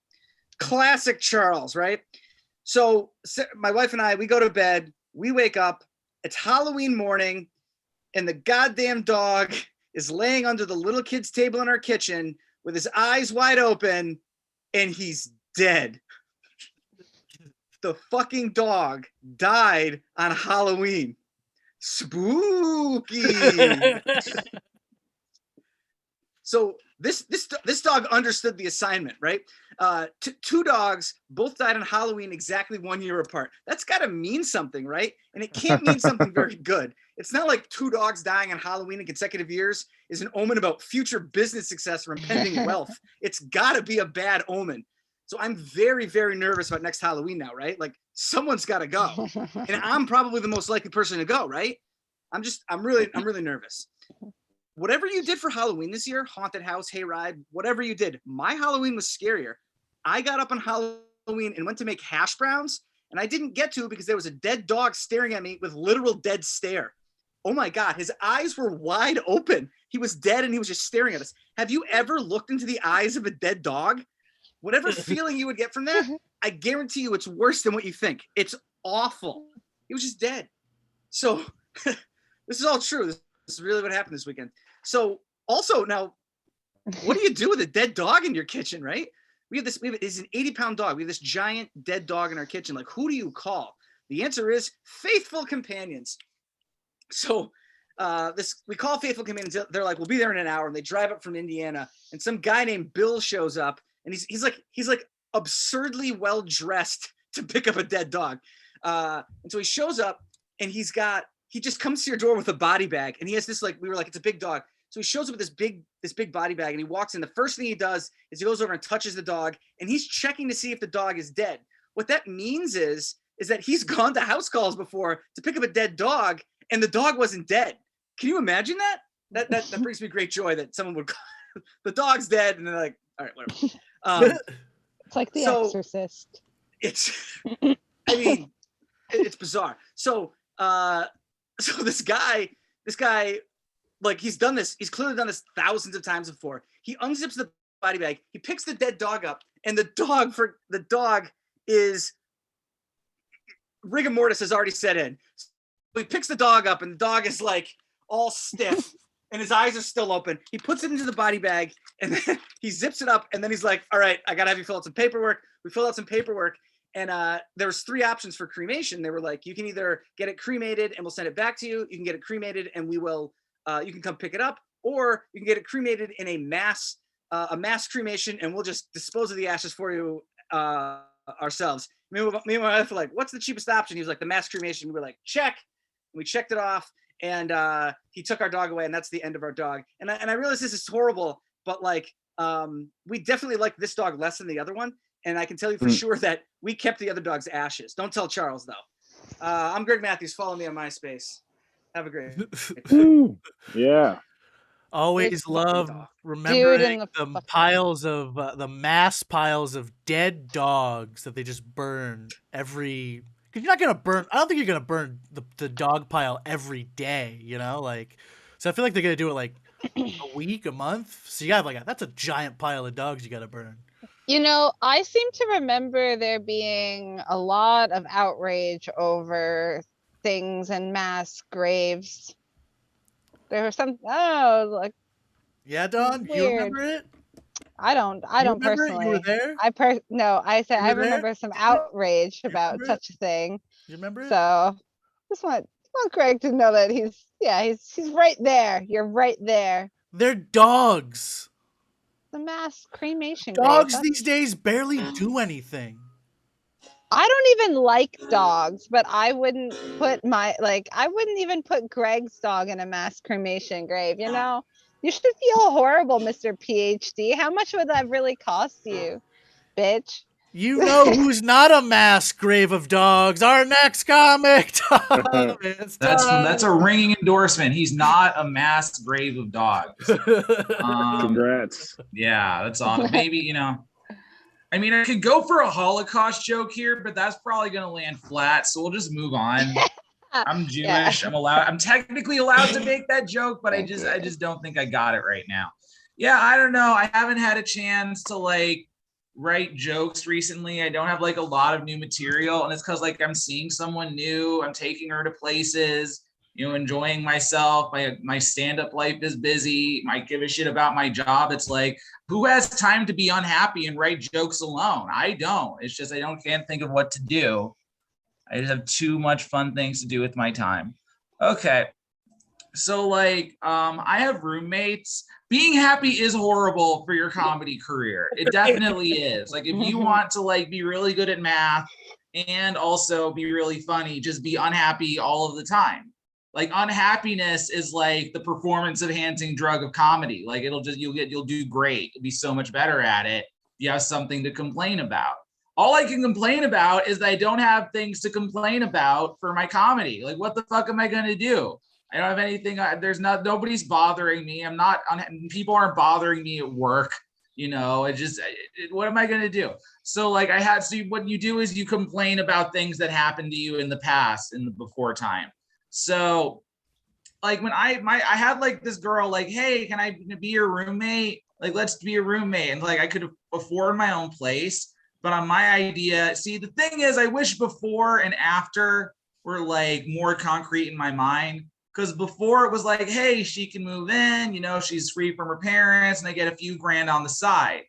[SPEAKER 10] Classic Charles, right? So my wife and I, we go to bed. We wake up. It's Halloween morning, and the goddamn dog is laying under the little kid's table in our kitchen with his eyes wide open, and he's dead. The fucking dog died on Halloween. Spooky. So this dog understood the assignment, right? 2 dogs both died on Halloween exactly 1 year apart. That's got to mean something, right? And it can't mean something very good. It's not like 2 dogs dying on Halloween in consecutive years is an omen about future business success or impending wealth. It's got to be a bad omen. So I'm very, very nervous about next Halloween now, right? Like someone's got to go, and I'm probably the most likely person to go, right? I'm really nervous. whatever you did for Halloween this year, haunted house, hayride, whatever you did, my Halloween was scarier. I got up on Halloween and went to make hash browns, and I didn't get to because there was a dead dog staring at me with literal dead stare. Oh my God, his eyes were wide open. He was dead and he was just staring at us. Have you ever looked into the eyes of a dead dog? Whatever feeling you would get from that, I guarantee you it's worse than what you think. It's awful. He was just dead. So this is all true. This is really what happened this weekend. So also now, what do you do with a dead dog in your kitchen, right? It's an 80-pound dog. We have this giant dead dog in our kitchen. Like, who do you call? The answer is faithful companions. So we call faithful companions. They're like, we'll be there in an hour. And they drive up from Indiana. And some guy named Bill shows up. And he's like absurdly well dressed to pick up a dead dog. And so he shows up and he just comes to your door with a body bag. And he has this, like, we were like, it's a big dog. So he shows up with this big body bag and he walks in. The first thing he does is he goes over and touches the dog and he's checking to see if the dog is dead. What that means is that he's gone to house calls before to pick up a dead dog and the dog wasn't dead. Can you imagine that? That brings me great joy that someone would call, the dog's dead, and they're like, all right, whatever.
[SPEAKER 3] It's like The Exorcist.
[SPEAKER 10] It's bizarre. So this guy, like, he's clearly done this thousands of times before. He unzips the body bag, he picks the dead dog up, and the dog is, rigor mortis has already set in. So he picks the dog up and the dog is like all stiff and his eyes are still open. He puts it into the body bag and then he zips it up and then he's like, all right, I gotta have you fill out some paperwork. We filled out some paperwork and there was 3 options for cremation. They were like, you can either get it cremated and we'll send it back to you. You can get it cremated and we will, you can come pick it up, or you can get it cremated in a mass cremation and we'll just dispose of the ashes for you ourselves. Me and my wife were like, what's the cheapest option? He was like, the mass cremation. We were like, check. And we checked it off and he took our dog away and that's the end of our dog. And I realize this is horrible, but like, we definitely like this dog less than the other one. And I can tell you for sure that we kept the other dog's ashes. Don't tell Charles though. I'm Greg Matthews. Follow me on MySpace. Have a great day.
[SPEAKER 7] Yeah.
[SPEAKER 1] Always love remembering the piles of the mass piles of dead dogs that they just burn every. Because you're not gonna burn. I don't think you're gonna burn the dog pile every day. You know, like. So I feel like they're gonna do it like a week, a month. So you have that's a giant pile of dogs you gotta burn.
[SPEAKER 3] You know, I seem to remember there being a lot of outrage over things and mass graves. There was some,
[SPEAKER 1] yeah, Dawn,
[SPEAKER 3] weird.
[SPEAKER 1] You remember it?
[SPEAKER 3] I don't personally.
[SPEAKER 1] You were there?
[SPEAKER 3] No, I said I remember
[SPEAKER 1] there?
[SPEAKER 3] some outrage about such a thing.
[SPEAKER 1] You remember it?
[SPEAKER 3] So just want Greg to know that he's right there. You're right there.
[SPEAKER 1] They're dogs.
[SPEAKER 3] The mass cremation.
[SPEAKER 1] Dogs these days barely do anything.
[SPEAKER 3] I don't even like dogs, but I wouldn't put I wouldn't even put Greg's dog in a mass cremation grave, you know? You should feel horrible, Mr. PhD. How much would that really cost you, bitch?
[SPEAKER 1] You know who's not a mass grave of dogs? Our next comic.
[SPEAKER 8] That's a ringing endorsement. He's not a mass grave of dogs.
[SPEAKER 7] Congrats.
[SPEAKER 8] Yeah, that's on. Maybe, I mean, I could go for a Holocaust joke here, but that's probably going to land flat. So we'll just move on. I'm Jewish. Yeah. I'm technically allowed to make that joke, but I just don't think I got it right now. Yeah, I don't know. I haven't had a chance to write jokes recently. I don't have a lot of new material, and it's because I'm seeing someone new. I'm taking her to places, enjoying myself. My stand-up life is busy. I give a shit about my job. It's who has time to be unhappy and write jokes alone? I don't. It's just can't think of what to do. I just have too much fun things to do with my time. Okay. So I have roommates. Being happy is horrible for your comedy career. It definitely is. If you want to be really good at math and also be really funny, just be unhappy all of the time. Unhappiness is the performance enhancing drug of comedy. You'll do great. You'll be so much better at it. You have something to complain about. All I can complain about is that I don't have things to complain about for my comedy. What the fuck am I going to do? I don't have anything. Nobody's bothering me. People aren't bothering me at work. What am I going to do? So like what you do is you complain about things that happened to you in the past, in the before time. So like when I had like this girl like, hey, can I be your roommate? Like, let's be a roommate. And like, I could afford my own place, but on my idea, see, the thing is I wish before and after were like more concrete in my mind. Because before it was like, hey, she can move in, she's free from her parents and I get a few grand on the side.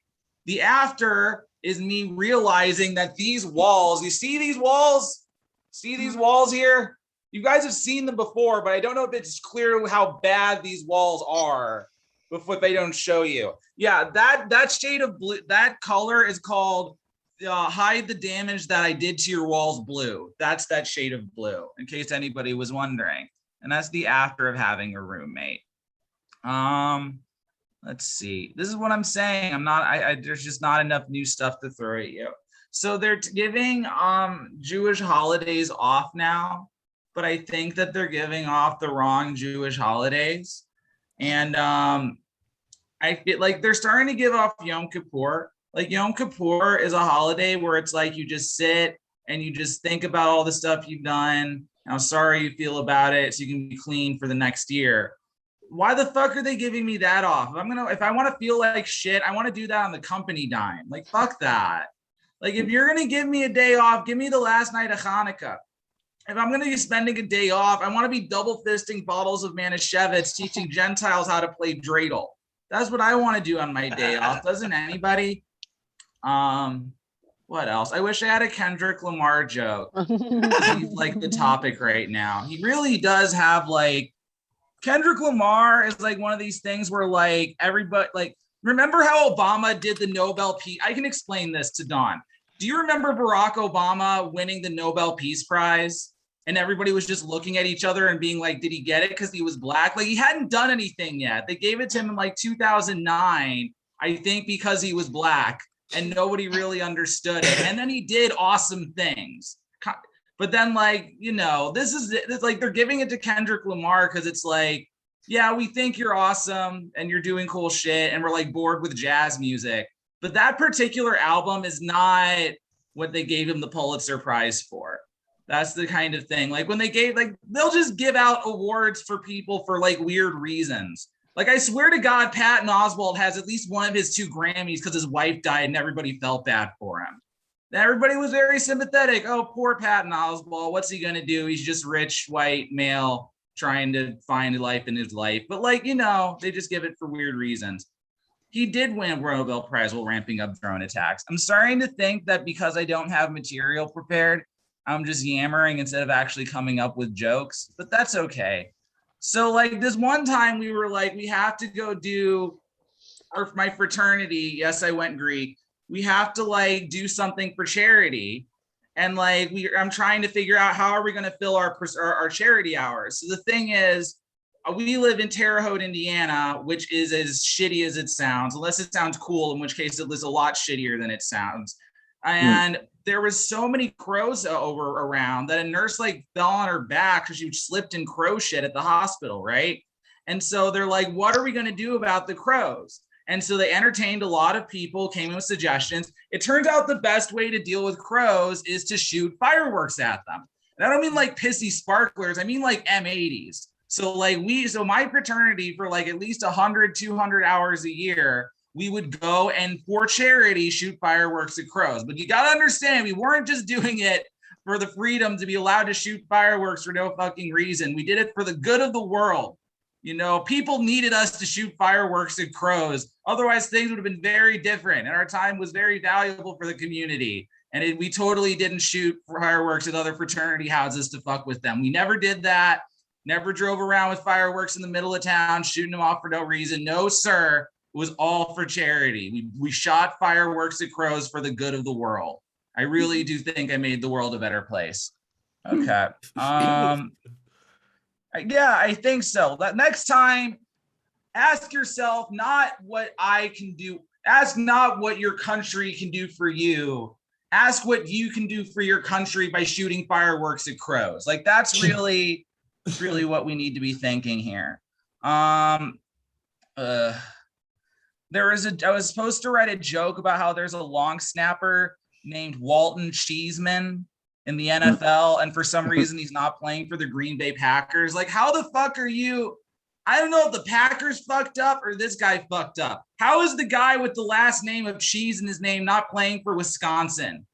[SPEAKER 8] The after is me realizing that these walls, you see these walls? See these walls here? You guys have seen them before, but I don't know if it's clear how bad these walls are before they don't show you. Yeah, that shade of blue, that color is called hide the damage that I did to your walls blue. That's that shade of blue, in case anybody was wondering. And that's the after of having a roommate. Let's see. This is what I'm saying. There's just not enough new stuff to throw at you. So they're giving Jewish holidays off now, but I think that they're giving off the wrong Jewish holidays. And I feel like they're starting to give off Yom Kippur. Like Yom Kippur is a holiday where it's like you just sit and you just think about all the stuff you've done, how sorry you feel about it, so you can be clean for the next year. Why the fuck are they giving me that off? If I want to feel like shit, I want to do that on the company dime. Like, fuck that. Like, if you're going to give me a day off, give me the last night of Hanukkah. If I'm going to be spending a day off, I want to be double fisting bottles of Manischewitz, teaching Gentiles how to play dreidel. That's what I want to do on my day off. Doesn't anybody? What else? I wish I had a Kendrick Lamar joke. He's like the topic right now. He really does have like, Kendrick Lamar is like one of these things where like everybody, like, remember how Obama did the Nobel Peace? I can explain this to Dawn. Do you remember Barack Obama winning the Nobel Peace Prize? And everybody was just looking at each other and being like, did he get it because he was black? Like, he hadn't done anything yet. They gave it to him in like 2009, I think, because he was black. And nobody really understood it. And then he did awesome things. But then, like, this is like they're giving it to Kendrick Lamar because it's like, yeah, we think you're awesome and you're doing cool shit. And we're like bored with jazz music. But that particular album is not what they gave him the Pulitzer Prize for. That's the kind of thing. Like when they gave, like, they'll just give out awards for people for like weird reasons. Like, I swear to God, Patton Oswalt has at least one of his 2 Grammys because his wife died and everybody felt bad for him. Everybody was very sympathetic. Oh, poor Patton Oswalt. What's he going to do? He's just rich, white, male, trying to find life in his life. But like, they just give it for weird reasons. He did win a Nobel Prize while ramping up drone attacks. I'm starting to think that because I don't have material prepared, I'm just yammering instead of actually coming up with jokes, but that's okay. So like this one time we were like, we have to go do, or my fraternity, yes, I went Greek. We have to like do something for charity. And like, I'm trying to figure out how are we going to fill our charity hours. So the thing is, we live in Terre Haute, Indiana, which is as shitty as it sounds, unless it sounds cool, in which case it is a lot shittier than it sounds. And there was so many crows around that a nurse like fell on her back because she slipped in crow shit at the hospital, right? And so they're like, what are we going to do about the crows? And so they entertained a lot of people, came in with suggestions. It turns out the best way to deal with crows is to shoot fireworks at them. And I don't mean like pissy sparklers, I mean like M80s. So like so my fraternity for like at least 100, 200 hours a year, we would go and for charity shoot fireworks at crows. But you got to understand, we weren't just doing it for the freedom to be allowed to shoot fireworks for no fucking reason. We did it for the good of the world. People needed us to shoot fireworks at crows. Otherwise, things would have been very different. And our time was very valuable for the community. And we totally didn't shoot fireworks at other fraternity houses to fuck with them. We never did that. Never drove around with fireworks in the middle of town, shooting them off for no reason. No, sir. It was all for charity. We shot fireworks at crows for the good of the world. I really do think I made the world a better place. Okay. Yeah, I think so. That next time, ask yourself not what I can do. Ask not what your country can do for you. Ask what you can do for your country by shooting fireworks at crows. Like that's really It's really what we need to be thinking here. I was supposed to write a joke about how there's a long snapper named Walton Cheeseman in the NFL, and for some reason he's not playing for the Green Bay Packers. Like, how the fuck are you? I don't know if the Packers fucked up or this guy fucked up. How is the guy with the last name of Cheese in his name not playing for Wisconsin?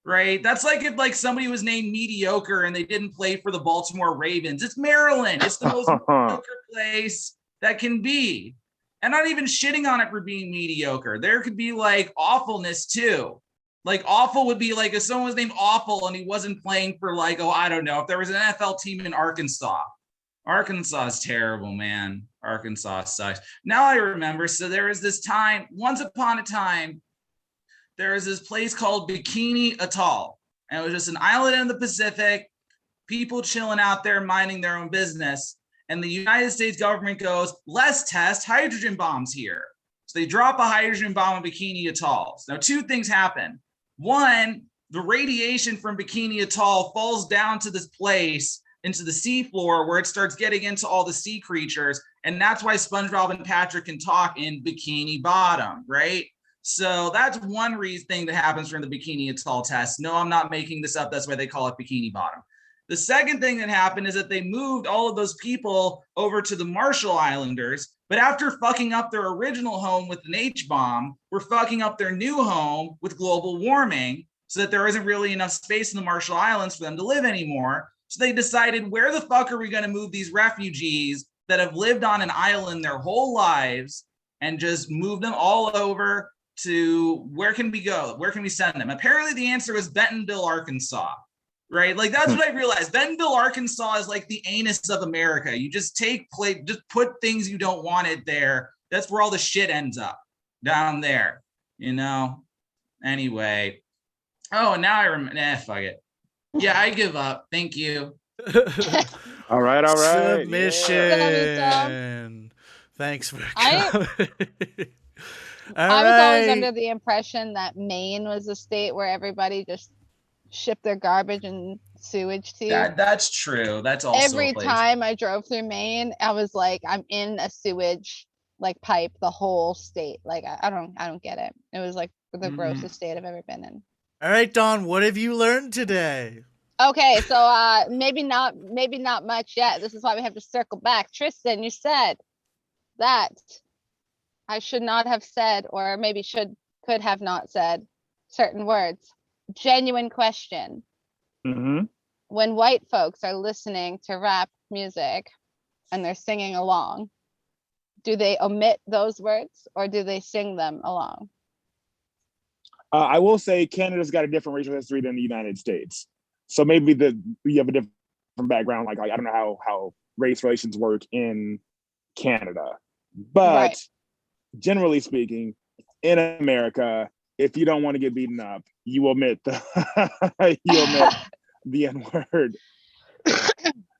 [SPEAKER 8] Right? That's like if like somebody was named Mediocre and they didn't play for the Baltimore Ravens. It's Maryland. It's the most mediocre place that can be. And not even shitting on it for being mediocre. There could be like awfulness too. Like awful would be like if someone was named Awful and he wasn't playing for like, oh, I don't know, if there was an NFL team in Arkansas. Arkansas is terrible, man. Arkansas sucks. Now I remember. So there was this time, once upon a time, there was this place called Bikini Atoll. And it was just an island in the Pacific, people chilling out there, minding their own business. And the United States government goes, let's test hydrogen bombs here. So they drop a hydrogen bomb on Bikini Atoll. Now, two things happen. One, the radiation from Bikini Atoll falls down to this place, into the seafloor, where it starts getting into all the sea creatures. And that's why SpongeBob and Patrick can talk in Bikini Bottom, right? So that's one thing that happens from the Bikini Atoll test. No, I'm not making this up. That's why they call it Bikini Bottom. The second thing that happened is that they moved all of those people over to the Marshall Islanders, but after fucking up their original home with an H-bomb, we're fucking up their new home with global warming so that there isn't really enough space in the Marshall Islands for them to live anymore. So they decided, where the fuck are we going to move these refugees that have lived on an island their whole lives and just move them all over to where can we go? Where can we send them? Apparently the answer was Bentonville, Arkansas. Right? Like that's what I realized. Bentonville, Arkansas is like the anus of America. You just just put things you don't want it there. That's where all the shit ends up, down there, you know? Anyway. Oh, now I remember. Fuck it. Yeah, I give up. Thank you.
[SPEAKER 7] All right.
[SPEAKER 1] Submission.
[SPEAKER 3] Yeah.
[SPEAKER 1] Thanks for
[SPEAKER 3] I
[SPEAKER 1] coming.
[SPEAKER 3] was always under the impression that Maine was a state where everybody just shipped their garbage and sewage to.
[SPEAKER 8] That's true. That's also
[SPEAKER 3] every time I drove through Maine, I was like, I'm in a sewage like pipe the whole state. Like I don't get it. It was like the grossest state I've ever been in.
[SPEAKER 1] All right, Dawn, what have you learned today?
[SPEAKER 3] Okay, so maybe not much yet. This is why we have to circle back. Tristan, you said that I should not have said, or maybe could have not said certain words. Genuine question.
[SPEAKER 7] Mm-hmm.
[SPEAKER 3] When white folks are listening to rap music and they're singing along, do they omit those words or do they sing them along?
[SPEAKER 7] I will say Canada's got a different racial history than the United States. So maybe you have a different background. Like I don't know how race relations work in Canada. But generally speaking, in America, if you don't want to get beaten up, you omit the the N-word.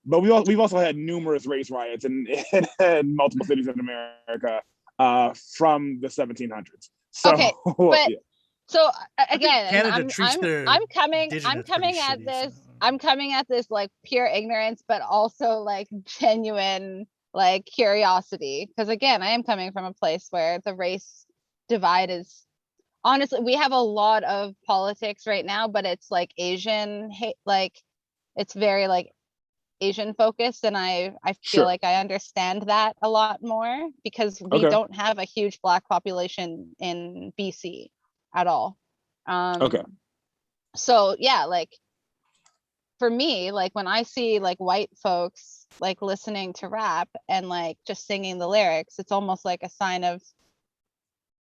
[SPEAKER 7] But we've also had numerous race riots in multiple cities in America from the 1700s. So,
[SPEAKER 3] okay, but
[SPEAKER 7] yeah.
[SPEAKER 3] So again,
[SPEAKER 1] Canada treats their
[SPEAKER 3] I'm coming at
[SPEAKER 1] shitty,
[SPEAKER 3] this.
[SPEAKER 1] so.
[SPEAKER 3] I'm coming at this like pure ignorance, but also like genuine like curiosity. Because again, I am coming from a place where the race divide is honestly, we have a lot of politics right now, but it's like Asian hate, like it's very like Asian focused, and I feel like I understand that a lot more because we don't have a huge Black population in BC at all. So yeah, like for me, like when I see like white folks like listening to rap and like just singing the lyrics, it's almost like a sign of,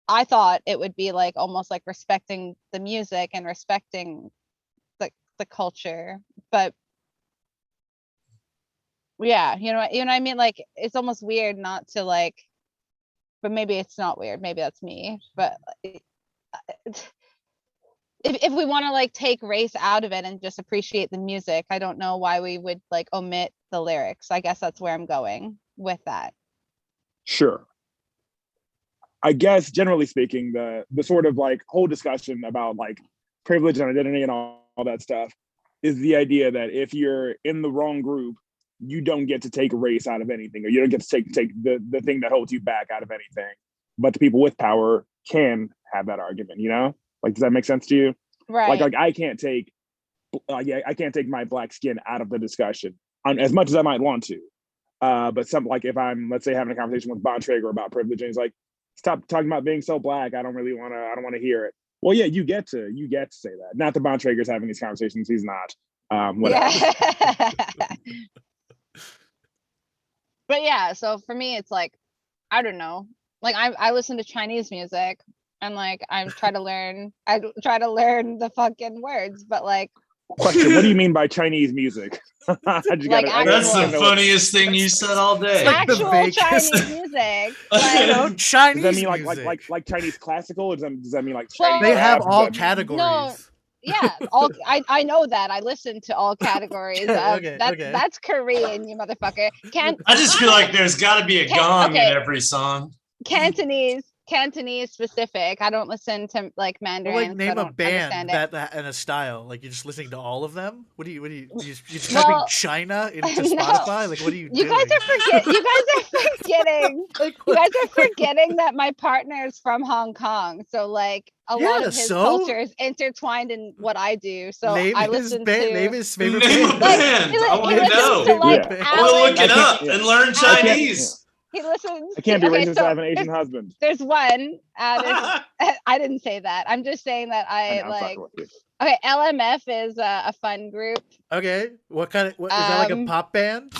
[SPEAKER 3] I thought it would be like almost like respecting the music and respecting the culture, but yeah, you know what I mean? Like it's almost weird not to like, but maybe it's not weird, maybe that's me, but if we want to like take race out of it and just appreciate the music, I don't know why we would like omit the lyrics. I guess that's where I'm going with that.
[SPEAKER 7] Sure. I guess generally speaking, the sort of like whole discussion about like privilege and identity and all that stuff is the idea that if you're in the wrong group, you don't get to take race out of anything, or you don't get to take the thing that holds you back out of anything. But the people with power can have that argument, you know? Like, does that make sense to you?
[SPEAKER 3] Right.
[SPEAKER 7] Like I can't take I can't take my black skin out of the discussion as much as I might want to. But some, like, if I'm, let's say, having a conversation with Bontrager about privilege, and he's like, stop talking about being so black, I don't want to hear it. Well, yeah, you get to say that. Not that Bontrager's having these conversations, he's not. Whatever.
[SPEAKER 3] Yeah. But yeah, so for me, it's like, I don't know. Like I listen to Chinese music, and like I try to learn the fucking words, but like.
[SPEAKER 7] Question: what do you mean by Chinese music?
[SPEAKER 2] That's the funniest thing you said all day.
[SPEAKER 3] Actual Chinese music.
[SPEAKER 1] Like, Chinese.
[SPEAKER 7] Does that mean like Chinese classical? Or does that mean like Chinese?
[SPEAKER 1] They have all categories.
[SPEAKER 3] No, yeah, I know that. I listen to all categories.
[SPEAKER 1] Okay.
[SPEAKER 3] That's Korean, you motherfucker.
[SPEAKER 2] I just feel like there's got to be a gong in every song. Cantonese specific. I don't listen to like Mandarin.
[SPEAKER 1] Well, like, name a band that and a style. Like, you're just listening to all of them. What do you just typing China into Spotify? Like, what are you doing?
[SPEAKER 3] You guys are forgetting that my partner is from Hong Kong. So like a lot of his culture is intertwined in what I do. So I listen to
[SPEAKER 1] name his favorite
[SPEAKER 2] band. I want to know. I want to look it up and learn Chinese.
[SPEAKER 3] He listens.
[SPEAKER 7] I can't be racist. I have an Asian husband.
[SPEAKER 3] There's one. I didn't say that. I'm just saying that I like. Okay, LMF is a fun group.
[SPEAKER 1] Okay, what is that, like a pop band?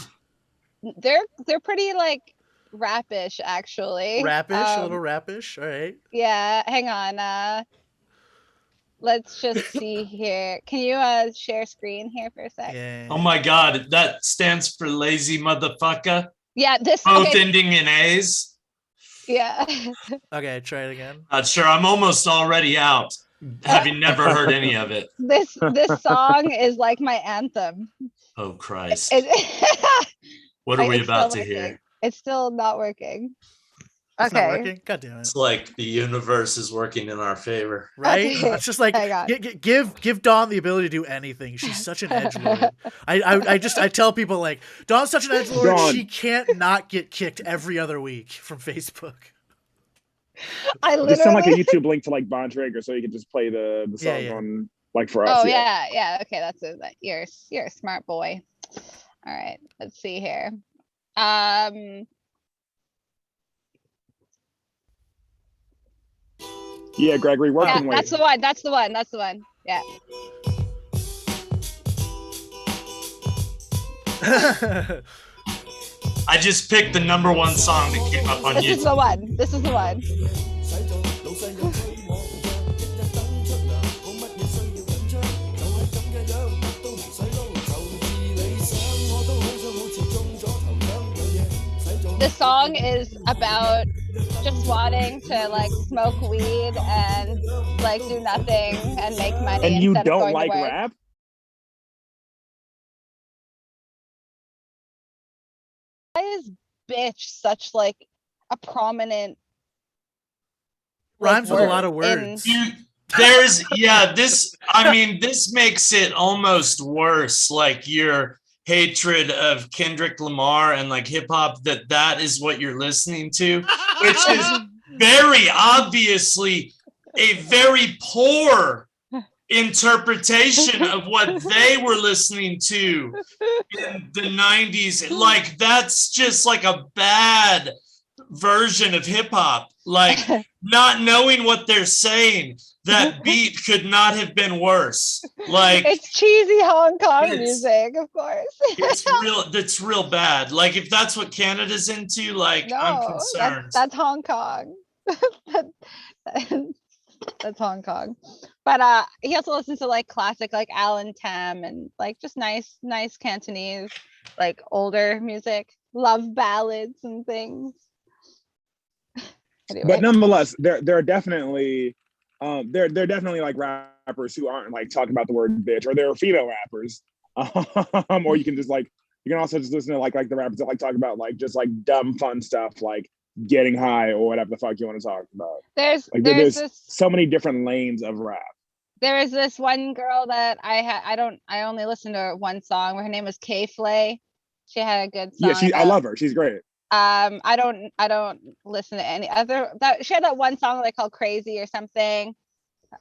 [SPEAKER 3] They're pretty like rapish, actually.
[SPEAKER 1] Rapish, a little rapish. All right.
[SPEAKER 3] Yeah, hang on. Let's just see here. Can you share screen here for a sec?
[SPEAKER 1] Yeah.
[SPEAKER 2] Oh my God, that stands for lazy motherfucker.
[SPEAKER 3] Yeah,
[SPEAKER 2] both ending in A's.
[SPEAKER 3] Yeah.
[SPEAKER 1] Okay, try it again.
[SPEAKER 2] Not sure. I'm almost already out, having never heard any of it.
[SPEAKER 3] This song is like my anthem.
[SPEAKER 2] Oh Christ! What are we about to hear?
[SPEAKER 3] It's still not working.
[SPEAKER 1] It's not working? God damn it!
[SPEAKER 2] It's like the universe is working in our favor,
[SPEAKER 1] right? Okay. It's just like give Dawn the ability to do anything. She's such an edgelord. I tell people, like, Dawn's such an edgelord. She can't not get kicked every other week from Facebook.
[SPEAKER 3] I literally
[SPEAKER 7] just send like a YouTube link to like Bontrager so you can just play the song on like for us.
[SPEAKER 3] Oh yeah. Okay, that's it. You're a smart boy. All right, let's see here.
[SPEAKER 7] Yeah, Gregory, working
[SPEAKER 3] That's the one. Yeah.
[SPEAKER 2] I just picked the #1 song that came up on YouTube.
[SPEAKER 3] This is the one. The song is about just wanting to like smoke weed and like do nothing and make money.
[SPEAKER 7] And you don't like rap?
[SPEAKER 3] Why is bitch such like a prominent
[SPEAKER 1] rhymes with a lot of words?
[SPEAKER 2] This makes it almost worse. Like your hatred of Kendrick Lamar and like hip hop, that is what you're listening to, which is very obviously a very poor interpretation of what they were listening to in the 90s. Like, that's just like a bad version of hip hop. Like, not knowing what they're saying, that beat could not have been worse. Like,
[SPEAKER 3] it's cheesy Hong Kong music, of course.
[SPEAKER 2] That's real bad. Like, if that's what Canada's into, like, no, I'm concerned.
[SPEAKER 3] That's Hong Kong. That's Hong Kong. But he also listens to like classic like Alan Tam and like just nice Cantonese, like older music, love ballads and things. Anyway.
[SPEAKER 7] But nonetheless, there are definitely like rappers who aren't like talking about the word bitch, or there are female rappers. Or you can also just listen to like the rappers that like talk about like just like dumb fun stuff like getting high or whatever the fuck you want to talk about. There's so many different lanes of rap.
[SPEAKER 3] There is this one girl that I only listened to one song where her name was K Flay, She had a good song.
[SPEAKER 7] Yeah, I love her. She's great.
[SPEAKER 3] I don't listen to any other. That she had that one song like called "Crazy" or something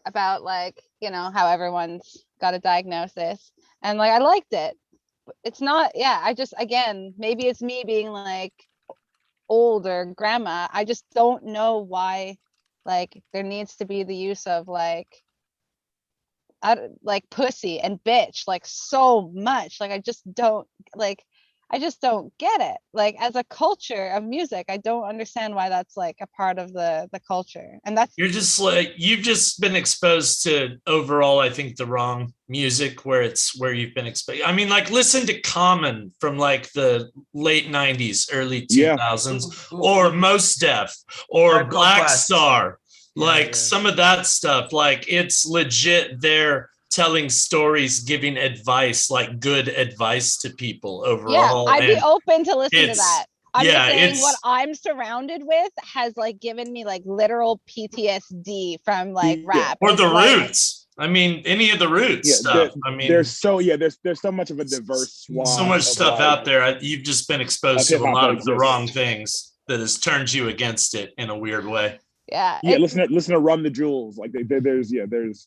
[SPEAKER 3] about like how everyone's got a diagnosis, and like I liked it. It's not. Yeah, I just again maybe it's me being like old or grandma. I just don't know why like there needs to be the use of like pussy and bitch like so much. Like I just don't get it. Like as a culture of music, I don't understand why that's like a part of the culture. And that's
[SPEAKER 2] you've just been exposed to overall, I think, the wrong music where you've been exposed. I mean, like listen to Common from like the late 90s, early 2000s, or Mos Def or Black Star. Like some of that stuff, like it's legit. They're telling stories, giving advice, like good advice to people overall.
[SPEAKER 3] Yeah, I'd be open to listen to that. I'm
[SPEAKER 2] just
[SPEAKER 3] saying what I'm surrounded with has like given me like literal PTSD from like rap.
[SPEAKER 2] Or the Roots. I mean, any of the Roots stuff. I mean,
[SPEAKER 7] there's so much of a diverse swath.
[SPEAKER 2] So much stuff out there. You've just been exposed to a lot of the wrong things that has turned you against it in a weird way.
[SPEAKER 3] Yeah.
[SPEAKER 7] Listen to Run the Jewels. Like there's.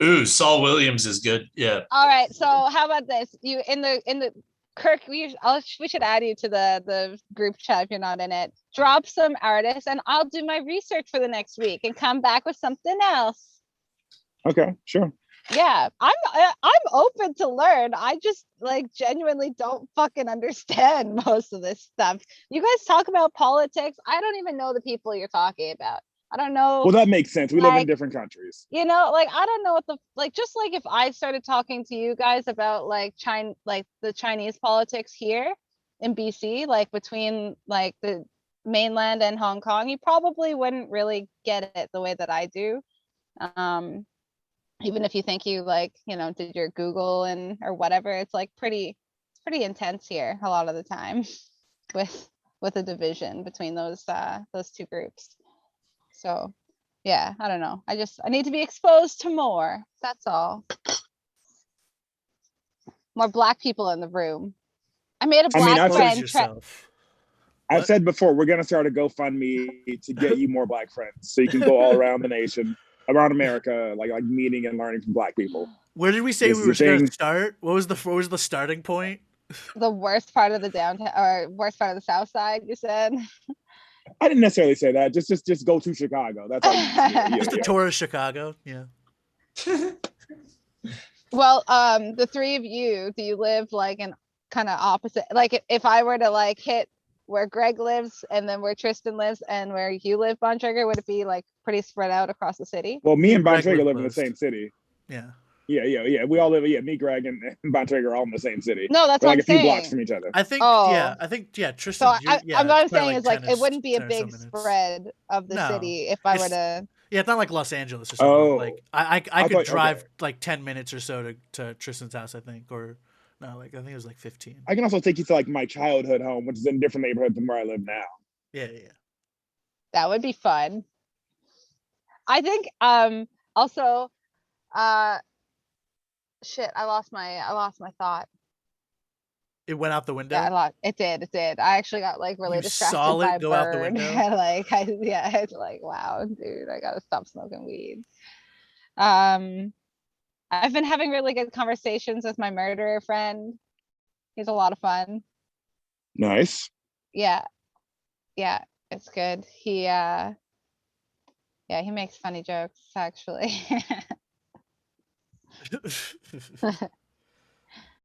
[SPEAKER 2] Ooh, Saul Williams is good. Yeah.
[SPEAKER 3] All right. So how about this? You in the Kirk, we should add you to the group chat if you're not in it. Drop some artists and I'll do my research for the next week and come back with something else.
[SPEAKER 7] Okay, sure.
[SPEAKER 3] Yeah, I'm open to learn. I just like genuinely don't fucking understand most of this stuff. You guys talk about politics. I don't even know the people you're talking about. I don't know.
[SPEAKER 7] Well, that makes sense. We live in different countries.
[SPEAKER 3] Like I don't know what just like if I started talking to you guys about like the Chinese politics here in BC, like between like the mainland and Hong Kong, you probably wouldn't really get it the way that I do. Even if you think you like, did your Google or whatever, it's like pretty intense here a lot of the time with the division between those two groups. So yeah, I don't know. I need to be exposed to more. That's all. More Black people in the room. I made a Black friend.
[SPEAKER 7] I've said before, we're gonna start a GoFundMe to get you more Black friends, so you can go all around the nation, around America, like meeting and learning from Black people.
[SPEAKER 1] Where did we say we were gonna start? What was the starting point?
[SPEAKER 3] The worst part of the downtown or worst part of the South Side, you said?
[SPEAKER 7] I didn't necessarily say that. Just go to Chicago. That's all.
[SPEAKER 1] Just a tour of Chicago. Yeah.
[SPEAKER 3] Well, the three of you, do you live like in kind of opposite? Like if I were to like hit where Greg lives and then where Tristan lives and where you live, Bontrager, would it be like pretty spread out across the city?
[SPEAKER 7] Well, me and Bontrager live in the same city.
[SPEAKER 1] Yeah.
[SPEAKER 7] Yeah. We all live. Yeah, me, Greg, and Bontrager are all in the same city.
[SPEAKER 3] No, that's
[SPEAKER 7] We're
[SPEAKER 3] what
[SPEAKER 7] like
[SPEAKER 3] I'm saying.
[SPEAKER 7] a few blocks from each other.
[SPEAKER 1] I think. Yeah, Tristan.
[SPEAKER 3] So what I'm saying is like it wouldn't be a big spread of the city if I were to.
[SPEAKER 1] Yeah, it's not like Los Angeles or something. Oh, like I could drive like 10 minutes or so to Tristan's house, I think, or no, like I think it was like 15.
[SPEAKER 7] I can also take you to like my childhood home, which is in a different neighborhood than where I live now.
[SPEAKER 1] Yeah.
[SPEAKER 3] That would be fun. I think also shit, I lost my thought.
[SPEAKER 1] It went out the window.
[SPEAKER 3] Yeah, it did. I actually got like really distracted by a bird.
[SPEAKER 1] Out the window?
[SPEAKER 3] It's like, wow, dude, I gotta stop smoking weed. I've been having really good conversations with my murderer friend. He's a lot of fun.
[SPEAKER 7] Nice.
[SPEAKER 3] Yeah, it's good. He makes funny jokes actually.